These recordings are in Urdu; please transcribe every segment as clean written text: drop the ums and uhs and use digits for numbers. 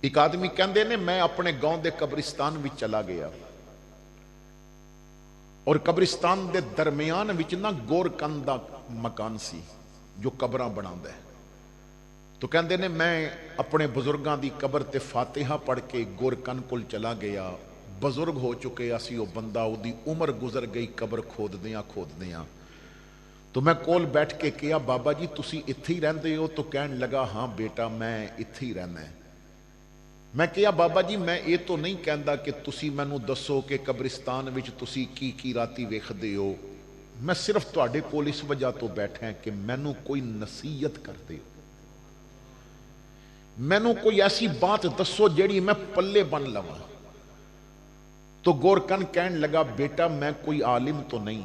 ایک آدمی کہندے نے میں اپنے گاؤں دے قبرستان وچ چلا گیا اور قبرستان دے درمیان وچ نا گورکن دا مکان سی جو قبراں بناوندا ہے. تو کہندے نے میں اپنے بزرگاں دی قبر تے فاتحہ پڑھ کے گورکن کول چلا گیا. بزرگ ہو چکے اسی وہ بندہ او دی عمر گزر گئی قبر کھود دیاں. تو میں کول بیٹھ کے کہا بابا جی تسی اتھے ہی رہندے ہو؟ تو کہن لگا ہاں بیٹا میں اتھے ہی رہنا ہے. میں کہا بابا جی میں یہ تو نہیں کہندا کہ تسی مینوں دسو کہ قبرستان وچ تسی کی راتی ویکھدے ہو. میں صرف تواڈے کول اس وجہ تو بیٹھا ہے کہ مینوں کوئی نصیحت کر دے, مینوں کوئی ایسی بات دسو جیڑی میں پلے بن لواں. تو گورکن کہن لگا بیٹا میں کوئی عالم تو نہیں,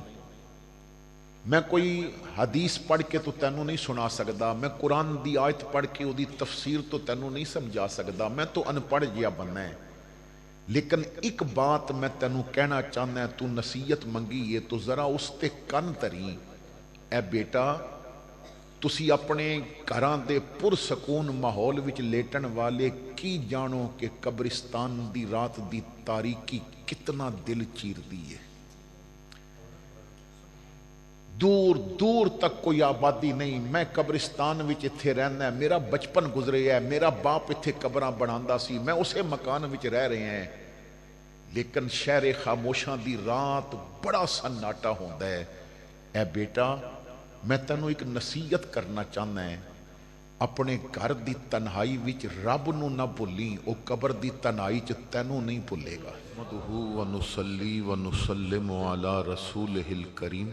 میں کوئی حدیث پڑھ کے تو تینوں نہیں سنا سکدا, میں قرآن دی آیت پڑھ کے دی تفسیر تو تینوں نہیں سمجھا سکدا, میں تو ان پڑھ جیا بننا ہے. لیکن ایک بات میں تینوں کہنا چاہنا ہے, تو نصیحت منگی ہے تو ذرا اس تے کن تری. اے بیٹا تسی اپنے گھراں دے پرسکون ماحول وچ لیٹن والے کی جانو کہ قبرستان دی رات دی تاریکی کتنا دل چیر دی ہے. دور دور تک کوئی آبادی نہیں, میں قبرستان وچ اتھے رہنا ہے, میرا بچپن گزرے ہے, میرا باپ اتھے قبراں بناندا سی, میں اسے مکان وچ رہ رہے ہیں. لیکن شہر خاموشاں دی رات بڑا سناٹا ہوندا ہے. اے بیٹا میں تینوں ایک نصیحت کرنا چاہنا ہے, اپنے گھر دی تنہائی وچ رب نو نہ بھولیں, او قبر دی تنہائی چ تینوں نہیں بھولے گا. نحمدہ ونصلی ونسلم علی رسولہ الکریم.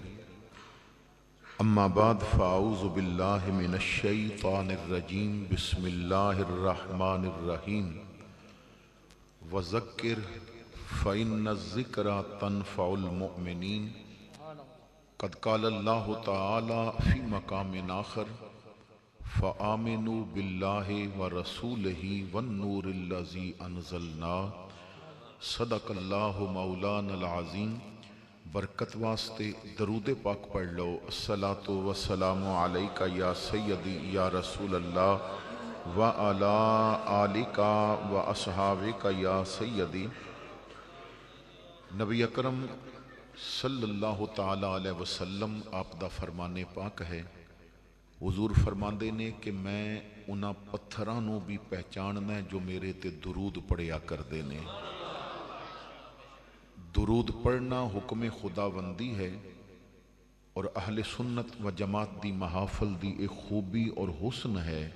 اما بعد فاعوذ باللہ من الشیطان الرجیم. بسم اللہ الرحمن الرحیم. وذکر فإن الذکرى تنفع المؤمنین. قد قال اللہ تعالی فی مقام آخر فآمنوا باللہ ورسولہ والنور الذی انزلنا. صدق اللہ مولانا العظیم. برکت واسطے درود پاک پڑھ لو. الصلاۃ والسلام علیکہ یا سیدی یا رسول اللہ وعلی آلک واصحابک یا سیدی. نبی اکرم صلی اللہ تعالی علیہ وسلم آپ دا فرمانے پاک ہے. حضور فرماندے نے کہ میں انہاں پتھراں نو بھی پہچاننا ہے جو میرے تے درود پڑھیا کردے نے. درود پڑھنا حکم خداوندی ہے, اور اہل سنت و جماعت دی محافل دی ایک خوبی اور حسن ہے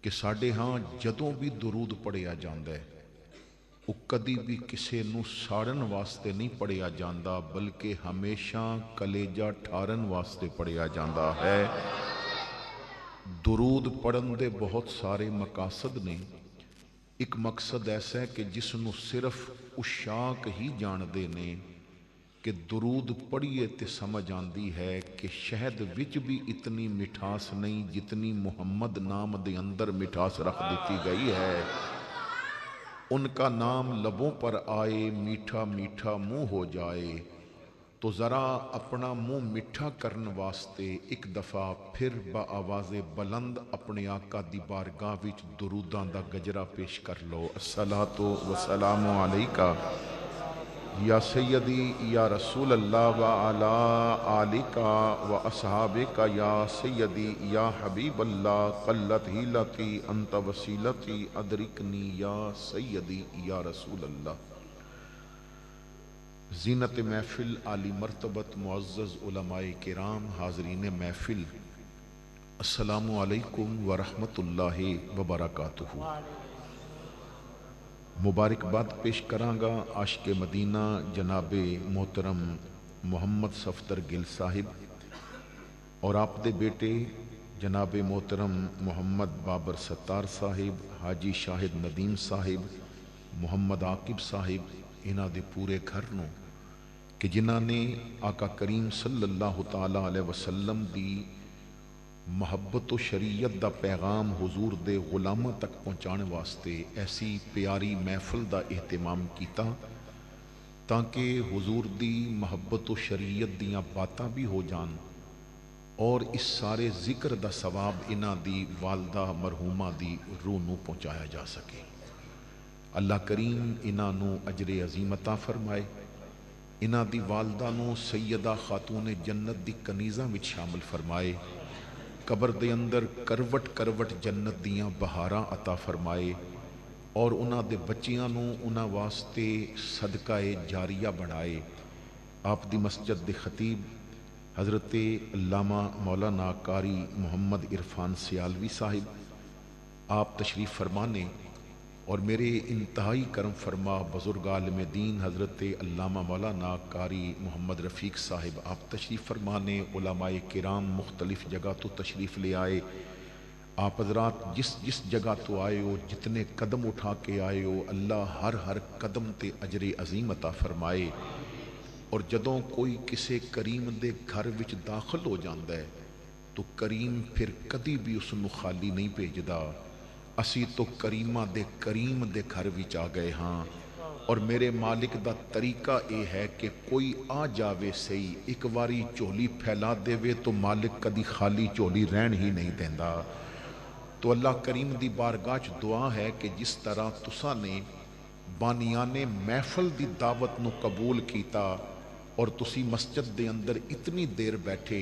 کہ ساڈے ہاں جدوں بھی درود پڑھیا جاندا ہے وہ کدی بھی کسے نو ساڑن واسطے نہیں پڑھیا جاندا, بلکہ ہمیشہ کلیجہ ٹھارن واسطے پڑھیا جاندا ہے. درود پڑھن دے بہت سارے مقاصد نے. ایک مقصد ایسا ہے کہ جس نو صرف عشاق ہی جاندے نے کہ درود پڑھیے تے سمجھ آندی ہے کہ شہد وچ بھی اتنی مٹھاس نہیں جتنی محمد نام دے اندر مٹھاس رکھ دیتی گئی ہے. ان کا نام لبوں پر آئے میٹھا میٹھا منہ ہو جائے. تو ذرا اپنا منہ میٹھا کرن واسطے ایک دفعہ پھر با آواز بلند اپنے آقا دی بارگاہ وچ دروداں دا گجرا پیش کر لو. الصلاۃ والسلام علیکہ یا سیدی یا رسول اللہ وعلی آلک واصحابک یا سیدی یا حبیب اللہ. قلت ہیلتی انت وسیلتی ادرکنی یا سیدی یا رسول اللہ. زینت محفل عالی مرتبت معزز علماء کرام حاضرین محفل, السلام علیکم ورحمۃ اللہ وبرکاتہ. مبارکباد پیش کراں گا عاشق مدینہ جناب محترم محمد صفدر گل صاحب اور آپ دے بیٹے جناب محترم محمد بابر ستار صاحب, حاجی شاہد ندیم صاحب, محمد عاقب صاحب, انہاں دے پورے گھر نو کہ جنہاں نے آقا کریم صلی اللہ تعالی علیہ وسلم دی محبت و شریعت دا پیغام حضور دے غلاماں تک پہنچانے واسطے ایسی پیاری محفل دا اہتمام کیتا تاکہ حضور دی محبت و شریعت دیاں باتاں بھی ہو جان اور اس سارے ذکر دا ثواب انہاں دی والدہ مرحومہ دی روح نو پہنچایا جا سکے. اللہ کریم انہاں نو اجر عظیم عطا فرمائے، انہاں دی والدہ نو سیدہ خاتون جنت دی کنیزاں وچ شامل فرمائے، قبر دے اندر کروٹ کروٹ جنت دیاں بہاراں عطا فرمائے، اور انہاں دے بچیاں نو انہاں واسطے صدقہ جاریہ بنائے۔ آپ دی مسجد دے خطیب حضرت علامہ مولانا قاری محمد عرفان سیالوی صاحب آپ تشریف فرمانے، اور میرے انتہائی کرم فرما بزرگ عالم دین حضرت علامہ مولانا قاری محمد رفیق صاحب آپ تشریف فرمانے، علماء کرام مختلف جگہ تو تشریف لے آئے۔ آپ حضرات جس جس جگہ تو آئے ہو، جتنے قدم اٹھا کے آئے ہو، اللہ ہر قدم تے اجر عظیم عطا فرمائے۔ اور جدوں کوئی کسے کریم دے گھر وچ داخل ہو جاندا ہے تو کریم پھر کدی بھی اس نو خالی نہیں بھیجدا۔ اسی تو کریمہ دے کریم دے گھر وچ آ گئے ہاں، اور میرے مالک دا طریقہ اے ہے کہ کوئی آ جاوے سہی، ایک واری چولی پھیلا دے وے تو مالک کدی خالی چولی رہن ہی نہیں دیندا۔ تو اللہ کریم دی بارگاہ چ دعا ہے کہ جس طرح تساں نے بانیان محفل دی دعوت نو قبول کیتا اور تسی مسجد دے اندر اتنی دیر بیٹھے،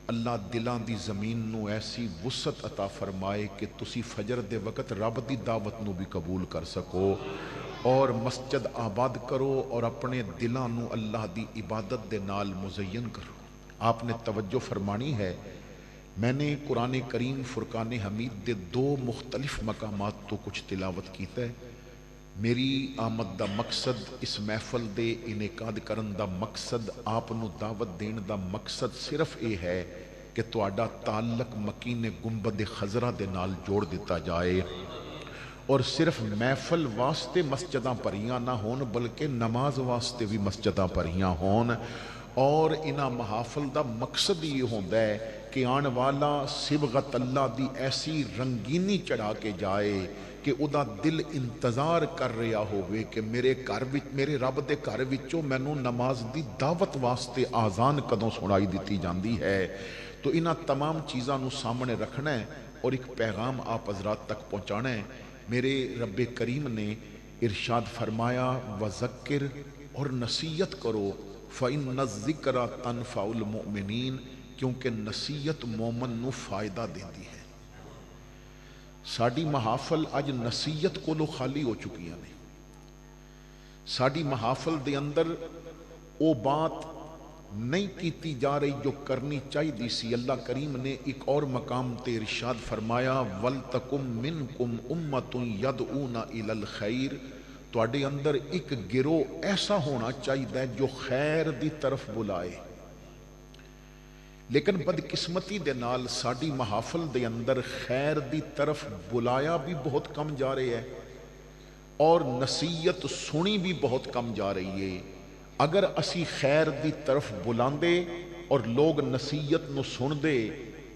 اللہ دلان دی زمین نو ایسی وسعت عطا فرمائے کہ تسی فجر دے وقت رب دی دعوت نو بھی قبول کر سکو، اور مسجد آباد کرو اور اپنے دلان نو اللہ دی عبادت دے نال مزین کرو۔ آپ نے توجہ فرمانی ہے، میں نے قرآن کریم فرقان حمید دے 2 مختلف مقامات تو کچھ تلاوت کیتا ہے۔ میری آمد دا مقصد، اس محفل دے انعقاد کرن دا مقصد، آپ نو دعوت دین دا مقصد صرف اے ہے کہ تواڈا تعلق مکین گنبد خضرا دے نال جوڑ دیتا جائے، اور صرف محفل واسطے مسجداں بھریاں نہ ہون بلکہ نماز واسطے بھی مسجداں بھریاں ہون۔ اور انہاں محافل دا مقصد یہ ہوندا ہے کہ آن والا صبغت اللہ دی ایسی رنگینی چڑھا کے جائے کہ او دا دل انتظار کر رہا ہوئے کہ میرے رب دے گھر وچوں مینوں نماز دی دعوت واسطے آزان کدوں سنائی دیتی جاندی ہے۔ تو انہاں تمام چیزاں نو سامنے رکھنا ہے اور ایک پیغام آپ حضرات تک پہنچانا ہے۔ میرے رب کریم نے ارشاد فرمایا وذکر، اور نصیحت کرو، فإن الذکر تنفع المؤمنین، کیونکہ نصیحت مومن نو فائدہ دیندی ہے۔ ساڈی محافل اج نصیحت کولو خالی ہو چکی ہیں۔ ساڈی محافل دے اندر او بات نہیں کیتی جا رہی جو کرنی چاہیے سی۔ اللہ کریم نے ایک اور مقام تے ارشاد فرمایا وَلْتَكُمْ مِنْكُمْ أُمَّةٌ يَدْعُونَ إِلَى الْخَيْرِ، تواڈے اندر ایک گروہ ایسا ہونا چاہیے جو خیر دی طرف بلائے۔ لیکن بدقسمتی دے نال ساڈی محافل دے اندر خیر دی طرف بلایا بھی بہت کم جا رہے ہے، اور نصیحت سنی بھی بہت کم جا رہی ہے۔ اگر اسی خیر دی طرف بلاندے اور لوگ نصیحت نو سن دے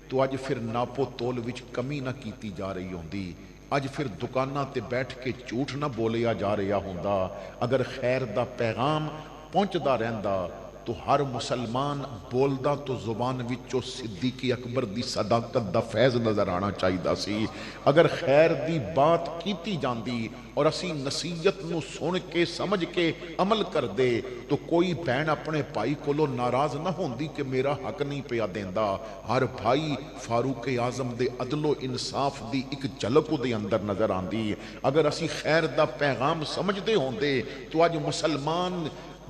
تو اج پھر ناپو تول وچ کمی نہ کیتی جا رہی ہوندی، اج پھر دکاناں تے بیٹھ کے جھوٹ نہ بولیا جا رہا ہوندا۔ اگر خیر دا پیغام پہنچدا رہندا تو ہر مسلمان بولدا تو زبان وچوں صدیق اکبر دی صداقت دا فیض نظر آنا چاہیدا سی۔ اگر خیر دی بات کیتی جاندی اور اسی نصیحت نو سن کے سمجھ کے عمل کر دے تو کوئی بہن اپنے بھائی کولو ناراض نہ ہوندی کہ میرا حق نہیں پیا دیندا۔ ہر بھائی فاروق اعظم دے عدل و انصاف دی ایک جھلک دے اندر نظر آندی۔ اگر اسی خیر دا پیغام سمجھ دے ہوندے تو اج مسلمان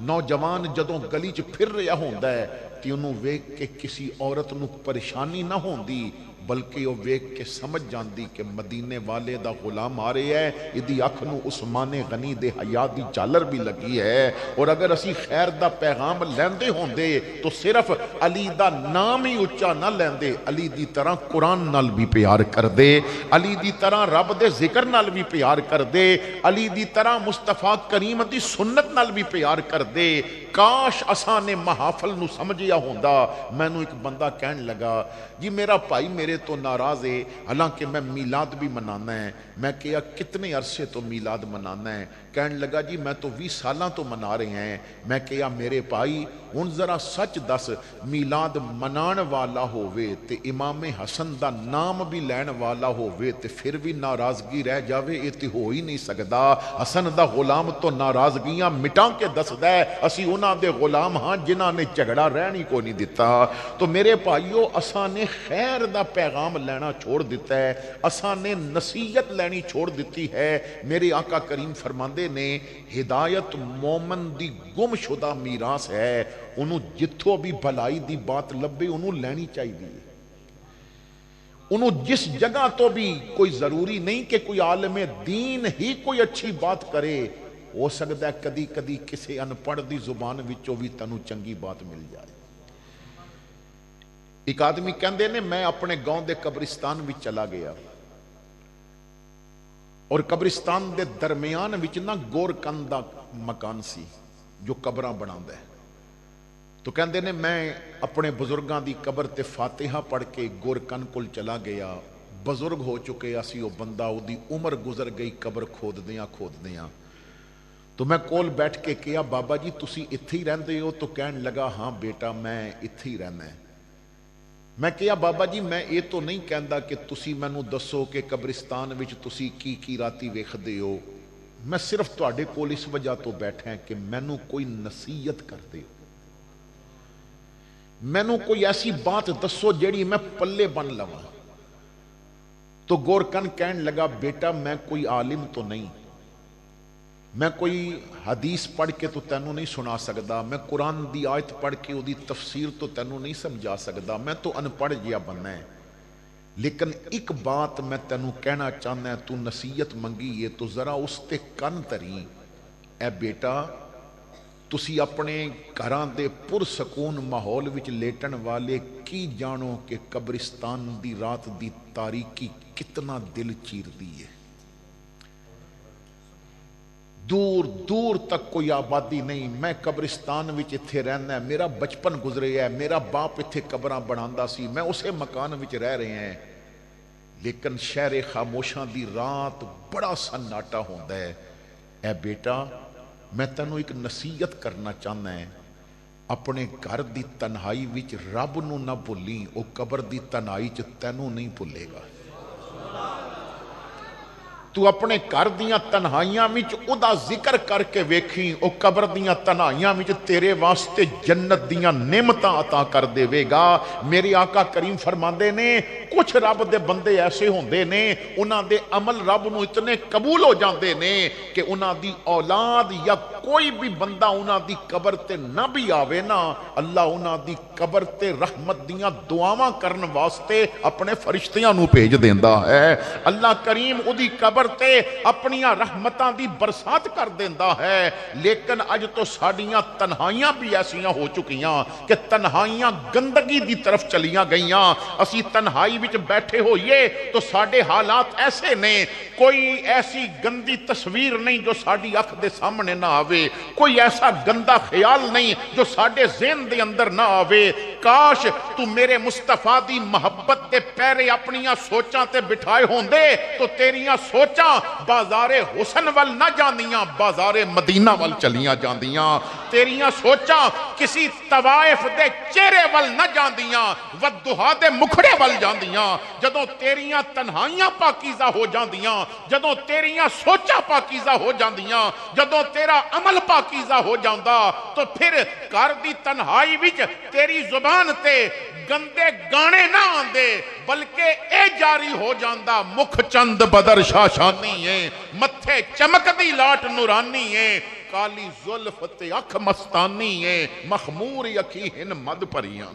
نوجوان جدوں گلی چ پھر رہا ہوندا ہے تے انہوں ویکھ کے کسی عورت نو پریشانی نہ ہوندی، بلکہ وہ ویکھ کے سمجھ جاندی کہ مدینے والے دا غلام آ رہے ہے، ادھی اکھ نو عثمان غنی دے حیا دی جالر بھی لگی ہے۔ اور اگر اسی خیر دا پیغام لیندے ہوندے تو صرف علی دا نام ہی اچا نہ لیندے، علی دی طرح قرآن نال بھی پیار کر دے، علی دی طرح رب دے ذکر نال بھی پیار کر دے، علی دی طرح مصطفیٰ کریم دی سنت نال بھی پیار کر دے۔ کاش اساں نے محافل نو سمجھیا ہوندا۔ میں نو ایک بندہ کہن لگا جی میرا بھائی میرے تو ناراض ہے، حالانکہ میں میلاد بھی منانا ہے۔ میں کہا کتنے عرصے تو میلاد منانا ہے؟ کہنے لگا جی میں تو 20 سالاں تو منا رہے ہیں. میں کہا میرے بھائی ہن ذرا سچ دس, میلاد منان والا ہووے تے امام حسن دا نام بھی لین والا ہووے تے پھر بھی ناراضگی رہ جاوے, یہ تے ہو ہی نہیں سکدا. حسن دا غلام تو ناراضگیاں مٹا کے دسدا ہے, اسی انہاں دے غلام ہاں جنہاں نے جھگڑا رہنی کو نہیں دتا. تو میرے بھائیو اساں نے خیر دا پیغام لینا چھوڑ دیتا ہے, اساں نے نصیحت لینی چھوڑ دیتی ہے. میرے آقا کریم فرماندے نے ہدایت مومن دی گم شدہ میراث ہے, انہوں جتھوں بھی بھلائی دی بات لبے انہوں لینی چاہیے. انہوں جس جگہ تو بھی کوئی ضروری نہیں کہ کوئی عالم دین ہی کوئی اچھی بات کرے, ہو سکتا ہے کدی کدی کسی ان پڑھ دی زبان وچوں بھی تنوں چنگی بات مل جائے. ایک آدمی کہندے نے میں اپنے گاؤں دے قبرستان وچ چلا گیا اور قبرستان دے درمیان وچ نہ گورکن دا مکان سی جو قبراں بناوندا ہے. تو کہندے نے میں اپنے بزرگاں دی قبر تے فاتحہ پڑھ کے گورکن کول چلا گیا. بزرگ ہو چکے اسی او بندہ, او دی عمر گزر گئی قبر کھود دیاں. تو میں کول بیٹھ کے کہا بابا جی تسی اتھے ہی رہندے ہو؟ تو کہن لگا ہاں بیٹا میں اتھے ہی رہنا ہے. میں کہا بابا جی میں یہ تو نہیں کہندا کہ تسی مینوں دسو کہ قبرستان وچ تسی کی راتی ویکھدے ہو, میں صرف تواڈے کول اس وجہ تو بیٹھا ہے کہ مینوں کوئی نصیحت کر دے, مینوں کوئی ایسی بات دسو جیڑی میں پلے بن لواں. تو گورکن کہن لگا بیٹا میں کوئی عالم تو نہیں, میں کوئی حدیث پڑھ کے تو تینوں نہیں سنا سکدا, میں قرآن دی آیت پڑھ کے وہ دی تفسیر تو تینوں نہیں سمجھا سکدا, میں تو ان پڑھ جیا بننا ہے. لیکن ایک بات میں تینوں کہنا چاہنا ہے, تو نصیحت منگی ہے تو ذرا اس تے کن تری. اے بیٹا تسی اپنے گھراں دے پرسکون ماحول وچ لیٹن والے کی جانو کہ قبرستان دی رات دی تاریکی کتنا دل چیر دی ہے. دور دور تک کوئی آبادی نہیں, میں قبرستان وچ اتھے رہنا ہے, میرا بچپن گزرے ہے, میرا باپ اتھے قبراں بناندا سی, میں اسے مکان وچ رہ رہے ہیں. لیکن شہر خاموشاں دی رات بڑا سناٹا ہوندا ہے. اے بیٹا میں تینوں ایک نصیحت کرنا چاہنا ہے, اپنے گھر دی تنہائی وچ رب نو نہ بھولیں, او قبر دی تنہائی چ تینوں نہیں بھولے گا. تو اپنے گھر دیاں تنہائیاں وچ او دا ذکر کر کے ویکھیں, او قبر دیاں تنہائیاں وچ تیرے واسطے جنت دیاں نعمتاں عطا کر دے گا. میرے آقا کریم فرماندے نے کچھ رب دے بندے ایسے ہوندے نے انہاں دے عمل رب نو اتنے قبول ہو جاندے نے کہ انہاں دی اولاد یا کوئی بھی بندہ انہاں دی قبر تے نہ بھی آوے نا, اللہ انہاں دی قبر تے رحمت دیاں دعاواں کرن واسطے اپنے فرشتیاں نو بھیج دیندا ہے. اللہ کریم او دی قبر تے اپنیاں رحمتاں دی برسات کر دیندا ہے. لیکن اج تو ساڈیاں تنہائیاں بھی ایسیاں ہو چکیاں کہ تنہائیاں گندگی دی طرف چلیاں گئیاں. اسی تنہائی وچ بیٹھے ہوئیے تو ساڈے حالات ایسے نے, کوئی ایسی گندی تصویر نہیں جو ساڈی اکھ دے سامنے نہ آوے, کوئی ایسا گندا خیال نہیں جو ساڈے ذہن دے اندر نہ آوے. کاش تو میرے مصطفیٰ دی محبت دے پیرے اپنیاں سوچاں تے بٹھائے ہوندے تو تیریاں سوچاں بازار حسن وال نہ جاندیاں, بازار مدینہ وال چلیاں جاندیاں. تیریاں سوچاں کسی طوائف دے چہرے وال نہ جاندیاں, ودہا دے مکھڑے وال جاندیاں. جدوں تیریاں تنہائیاں پاکیزہ ہو جاندیاں, جدوں تیریاں سوچاں پاکیزہ ہو جاندیاں, جدوں تیرا عمل پاکیزہ ہو جاندا تو پھر گھر دی تنہائی وچ تیری زبان تے گندے گانے نہ آندے بلکہ اے جاری ہو جاندا مکھ چند بدر شاشانی ہے, متھے چمک دی لاٹ نورانی ہے, کالی زلف تے اکھ مستانی ہے, مخمور اکھی ہن مد پریاں.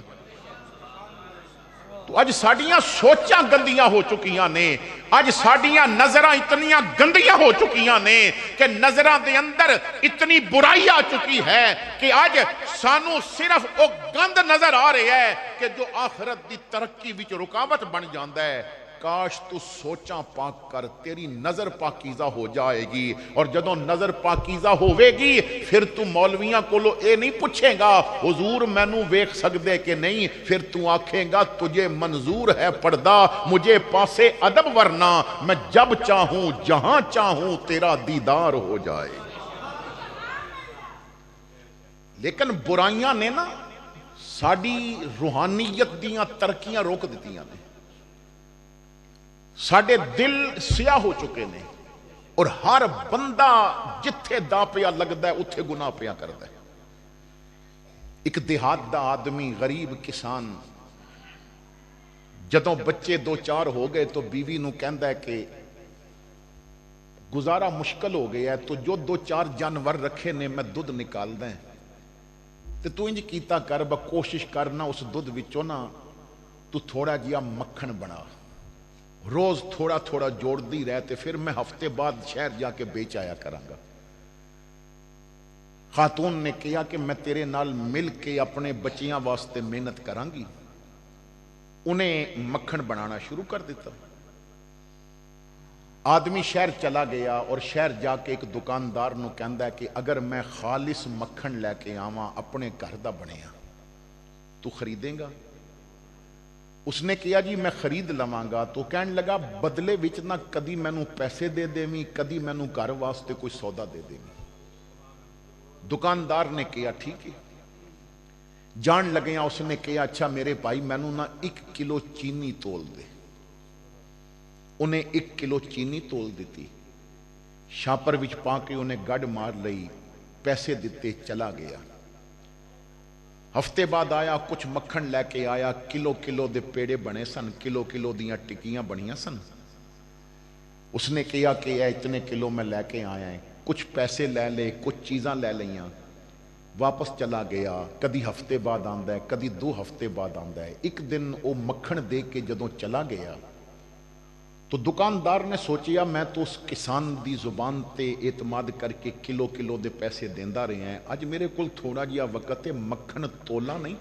تو اج ساڑیاں سوچاں گندیاں ہو چکیاں نے, اج ساڑیاں نظراں اتنیاں گندیاں ہو چکیاں نے کہ نظراں دے اندر اتنی برائی آ چکی ہے کہ اج سانو صرف او گند نظر آ رہے ہے کہ جو آخرت دی ترقی وچ رکاوٹ بن جاندا ہے. کاش تو سوچاں پاک کر, تیری نظر پاکیزہ ہو جائے گی, اور جدوں نظر پاکیزہ ہوئے گی پھر تو مولویاں کولو اے نہیں پوچھے گا حضور مینوں ویکھ سکدے کہ نہیں, پھر تو آکھیں گا تجھے منظور ہے پردہ مجھے پاسے ادب ورنہ, میں جب چاہوں جہاں چاہوں تیرا دیدار ہو جائے. لیکن برائیاں نے نا ساری روحانیت دیاں ترقیاں روک دیتیاں نے، ساڈے دل سیاہ ہو چکے نے، اور ہر بندہ جتھے دا پیا لگدا ہے اتھے گناہ پیا کردا ہے۔ ایک دیہات دا آدمی غریب کسان جدوں بچے دو چار ہو گئے تو بیوی نو کہندا ہے کہ گزارا مشکل ہو گیا ہے، تو جو دو چار جانور رکھے نے میں دودھ نکال دیں، تو انج کیتا کر با کوشش کرنا اس دودھ وچوں نا تو تھوڑا جیا مکھن بنا، روز تھوڑا تھوڑا جوڑ دی رہتے، پھر میں ہفتے بعد شہر جا کے بیچ آیا کراں گا۔ خاتون نے کہا کہ میں تیرے نال مل کے اپنے بچیاں واسطے محنت کراں گی، انہیں مکھن بنانا شروع کر دیتا۔ آدمی شہر چلا گیا اور شہر جا کے ایک دکاندار نو کہندا ہے کہ اگر میں خالص مکھن لے کے آواں اپنے گھر دا بنیا تو خریدیں گا؟ اس نے کہا جی میں خرید لواں گا۔ تو کہنے لگا بدلے وچ نہ کدی مینوں پیسے دے دیویں، کدی مینوں گھر واسطے کوئی سودا دے دیویں۔ دکاندار نے کہا ٹھیک ہے۔ جان لگیاں اس نے کہا اچھا میرے بھائی مینوں نہ 1 کلو چینی تول دے۔ انہیں 1 کلو چینی تول دیتی، شاپر وچ پا کے انہیں گڈ مار لئی، پیسے دیتے، چلا گیا۔ ہفتے بعد آیا، کچھ مکھن لے کے آیا، کلو کلو دے پیڑے بنے سن، کلو کلو دیاں ٹکیاں بنیاں سن۔ اس نے کہا کہ اے اتنے کلو میں لے کے آیا ہے، کچھ پیسے لے لے، کچھ چیزاں لے لیاں، واپس چلا گیا۔ کدی ہفتے بعد آندا ہے، کدی 2 ہفتے بعد آندا ہے۔ ایک دن وہ مکھن دے کے جدوں چلا گیا تو دکاندار نے سوچیا میں تو اس کسان دی زبان تے اعتماد کر کے کلو کلو دے پیسے دیندا رہے ہیں، اج میرے کول تھوڑا جیا وقت ہے، مکھن تولا نہیں۔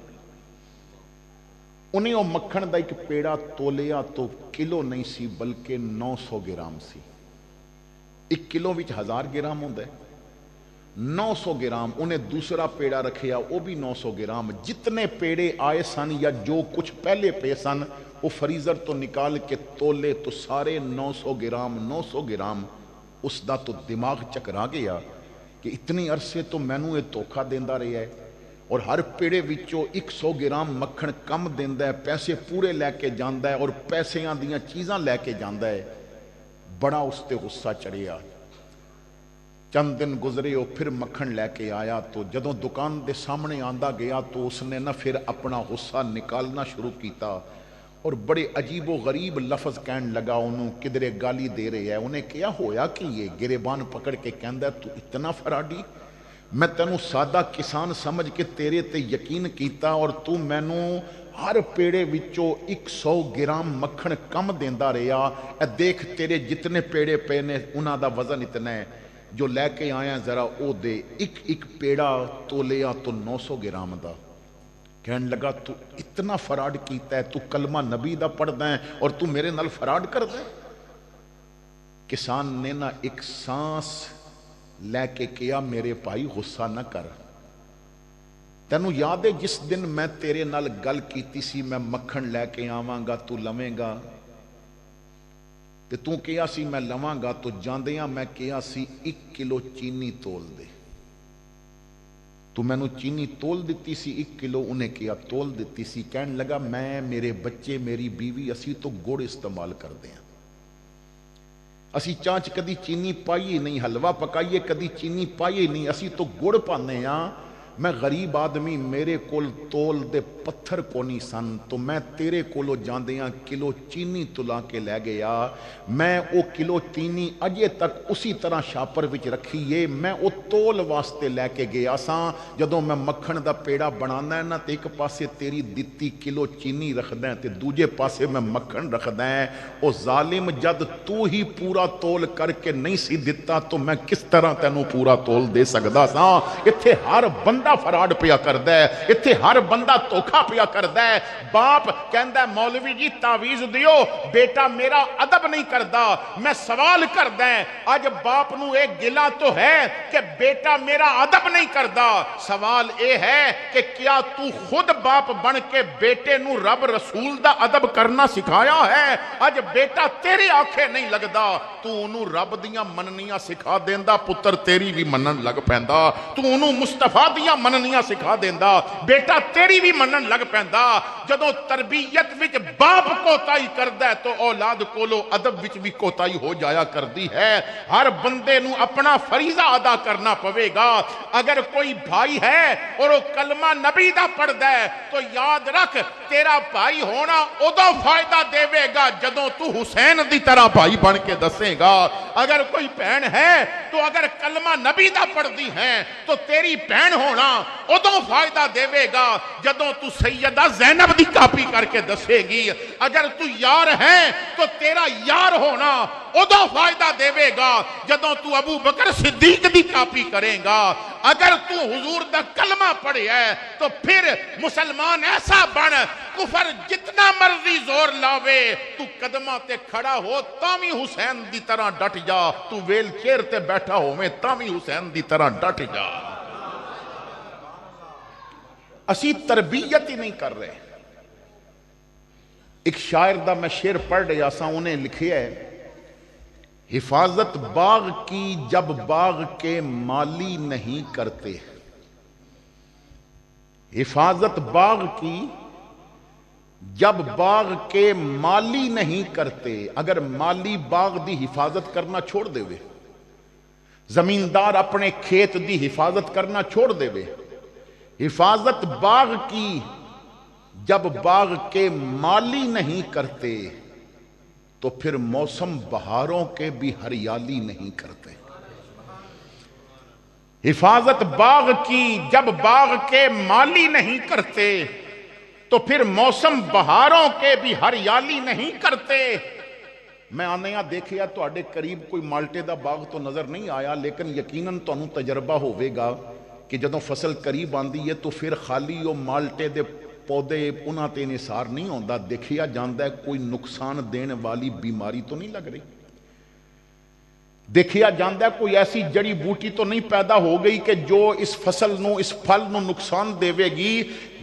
انہیں وہ مکھن دا ایک پیڑا تولیا تو کلو نہیں سی بلکہ 900 گرام سی۔ 1 کلو وچ 1000 گرام ہوندا ہے، 900 گرام۔ انہیں دوسرا پیڑا رکھیا وہ بھی 900 گرام۔ جتنے پیڑے آئے سن یا جو کچھ پہلے پے سن وہ فریزر تو نکال کے تولے تو سارے 900 گرام 900 گرام۔ اس دا تو دماغ چکرا گیا کہ اتنی عرصے تو مینوں یہ دھوکھا دیندا رہا ہے، اور ہر پیڑے وچوں 100 گرام مکھن کم دیندا ہے، پیسے پورے لے کے جاندا ہے اور پیسیاں دیاں چیزاں لے کے جاندا ہے۔ بڑا اس تے غصہ چڑھیا۔ چند دن گزرے وہ پھر مکھن لے کے آیا تو جدوں دکان دے سامنے آندا گیا تو اس نے نہ پھر اپنا غصہ نکالنا شروع کیتا اور بڑے عجیب و غریب لفظ کہن لگا، انہوں کدھرے گالی دے رہے ہے۔ انہیں کیا ہویا کہ یہ گریبان پکڑ کے کہندا ہے تو اتنا فراڈی، میں تینوں سادہ کسان سمجھ کے تیرے تے یقین کیتا اور تو مینوں ہر پیڑے وچوں 100 گرام مکھن کم دیندا رہیا۔ اے دیکھ تیرے جتنے پیڑے پے نے انہاں دا وزن اتنا ہے، جو لے کے آیا ذرا او دے۔ ایک پیڑا تولیا تو 900 گرام دا۔ کہنے لگا تو اتنا فراڈ کیتا ہے، تو کلمہ نبی دا پڑھدا ہے اور تو میرے نال فراڈ کردا ہے۔ کسان نے نہ ایک سانس لے کے کیا میرے بھائی غصہ نہ کر، تینوں یاد ہے جس دن میں تیرے نال گل کیتی سی میں مکھن لے کے آواں گا تو لویں گا، تے تو کیا سی میں لواں گا، تو جاندیاں میں کیا سی 1 کلو چینی تول دے، تو میں نو چینی تول دیتی سی 1 کلو، انہیں کیا تول دیتی سی۔ کہنے لگا میں میرے بچے میری بیوی اسی تو گڑ استعمال کر دیں، اسی چانچ کدی چینی پائی نہیں، حلوہ پکائیے کدی چینی پائی نہیں، اسی تو گڑ پانے ہاں۔ میں غریب آدمی، میرے کول تول دے پتھر کونی سن، تو میں تیرے کولو جاندیاں کلو چینی تلا کے لے گیا۔ میں او کلو چینی اجے تک اسی طرح شاپر وچ رکھیے، میں او تول واسطے لے کے گیا ساں۔ جدوں میں مکھن دا پیڑا بنانا ہے نا تے ایک پاسے تیری دتی کلو چینی رکھدا ہے تے دوجے پاسے میں مکھن رکھدا ہے۔ او ظالم جد تو ہی پورا تول کر کے نہیں سی دتا تو میں کس طرح تینوں پورا تول دے سکدا ساں؟ اتھے ہر بندہ فراڈ پیا کردا ہے، اتھے ہر بندہ دھوکھا پیا کردا ہے۔ باپ کہندا ہے مولوی جی تعویذ دیو، بیٹا میرا ادب نہیں کردا۔ میں سوال کردا ہے اج باپ نو ایک گلا تو ہے کہ بیٹا میرا ادب نہیں کردا، سوال اے ہے کہ کیا تو خود باپ بن کے بیٹے نو رب رسول دا ادب کرنا سکھایا ہے؟ اج بیٹا تیری آنکھیں نہیں لگدا، تو انہوں رب دیاں مننیاں سکھا دیندا، پتر تیری بھی منن لگ پیندا۔ تو انہوں مصطفیٰ دیاں ਆਪਣੀਆਂ ਮੰਨਣੀਆਂ ਸਿਖਾ ਦਿੰਦਾ, ਬੇਟਾ ਤੇਰੀ ਵੀ ਮੰਨਣ ਲੱਗ ਪੈਂਦਾ। ਜਦੋਂ ਤਰਬੀਅਤ ਵਿੱਚ ਬਾਪ ਕੋਤਾਹੀ ਕਰਦਾ ਤਾਂ ਔਲਾਦ ਕੋਲੋਂ ਅਦਬ ਵਿੱਚ ਵੀ ਕੋਤਾਹੀ ਹੋ ਜਾਇਆ ਕਰਦੀ ਹੈ। ਹਰ ਬੰਦੇ ਨੂੰ ਆਪਣਾ ਫਰੀਜ਼ਾ ਅਦਾ ਕਰਨਾ ਪਵੇਗਾ। ਅਗਰ ਕੋਈ ਭਾਈ ਹੈ ਔਰ ਉਹ ਕਲਮਾ ਨਬੀ ਦਾ ਪੜਦਾ ਹੈ ਤਾਂ ਯਾਦ ਰੱਖ, ਤੇਰਾ ਭਾਈ ਹੋਣਾ ਉਦੋਂ ਫਾਇਦਾ ਦੇਵੇਗਾ ਜਦੋਂ ਤੂੰ ਹੁਸੈਨ ਦੀ ਤਰ੍ਹਾਂ ਭਾਈ ਬਣ ਕੇ ਦੱਸੇਗਾ। اگر کوئی بہن ہے تو اگر کلمہ نبی دا پڑھدی ہے تو تیری بہن ہونا ادوں فائدہ دے گا جدوں تو سیدہ زینب دی کاپی کر کے دسے گی۔ اگر تو یار ہے تو تیرا یار ہونا ادوں فائدہ دے گا جدوں تو ابو بکر صدیق دی کاپی کرے گا۔ اگر تو حضور دا کلمہ پڑھے ہے تو پھر مسلمان ایسا بن، کفر جتنا مرضی زور لاوے تو قدمہ تے کھڑا ہو تامی حسین دی طرح ڈٹ جا، تو ویل چیر تے بیٹھا ہو میں تامی حسین دی طرح ڈٹ جا۔ اسی تربیت ہی نہیں کر رہے۔ ایک شاعر دا میں شعر پڑھ رہا سا، انہیں لکھے ہے، حفاظت باغ کی جب باغ کے مالی نہیں کرتے، حفاظت باغ کی جب باغ کے مالی نہیں کرتے۔ اگر مالی باغ دی حفاظت کرنا چھوڑ دے وے، زمیندار اپنے کھیت دی حفاظت کرنا چھوڑ دے وے، حفاظت باغ کی جب باغ کے مالی نہیں کرتے تو پھر موسم بہاروں کے بھی ہریالی نہیں کرتے۔ حفاظت باغ کی جب باغ کے مالی نہیں کرتے تو پھر موسم بہاروں کے بھی ہریالی نہیں کرتے۔ میں آنیا دیکھیا تو آڑے قریب کوئی مالٹے دا باغ تو نظر نہیں آیا، لیکن یقیناً تو انہوں تجربہ ہوئے گا کہ جدوں فصل قریب آندی ہے تو پھر خالی وہ مالٹے دے پودے انہاں تے نثار نہیں ہوندہ، دیکھیا جاندہ ہے کوئی نقصان دینے والی بیماری تو نہیں لگ رہی، دیکھیا جاندہ ہے کوئی ایسی جڑی بوٹی تو نہیں پیدا ہو گئی کہ جو اس فصل نو اس پھل نو نقصان دے گی۔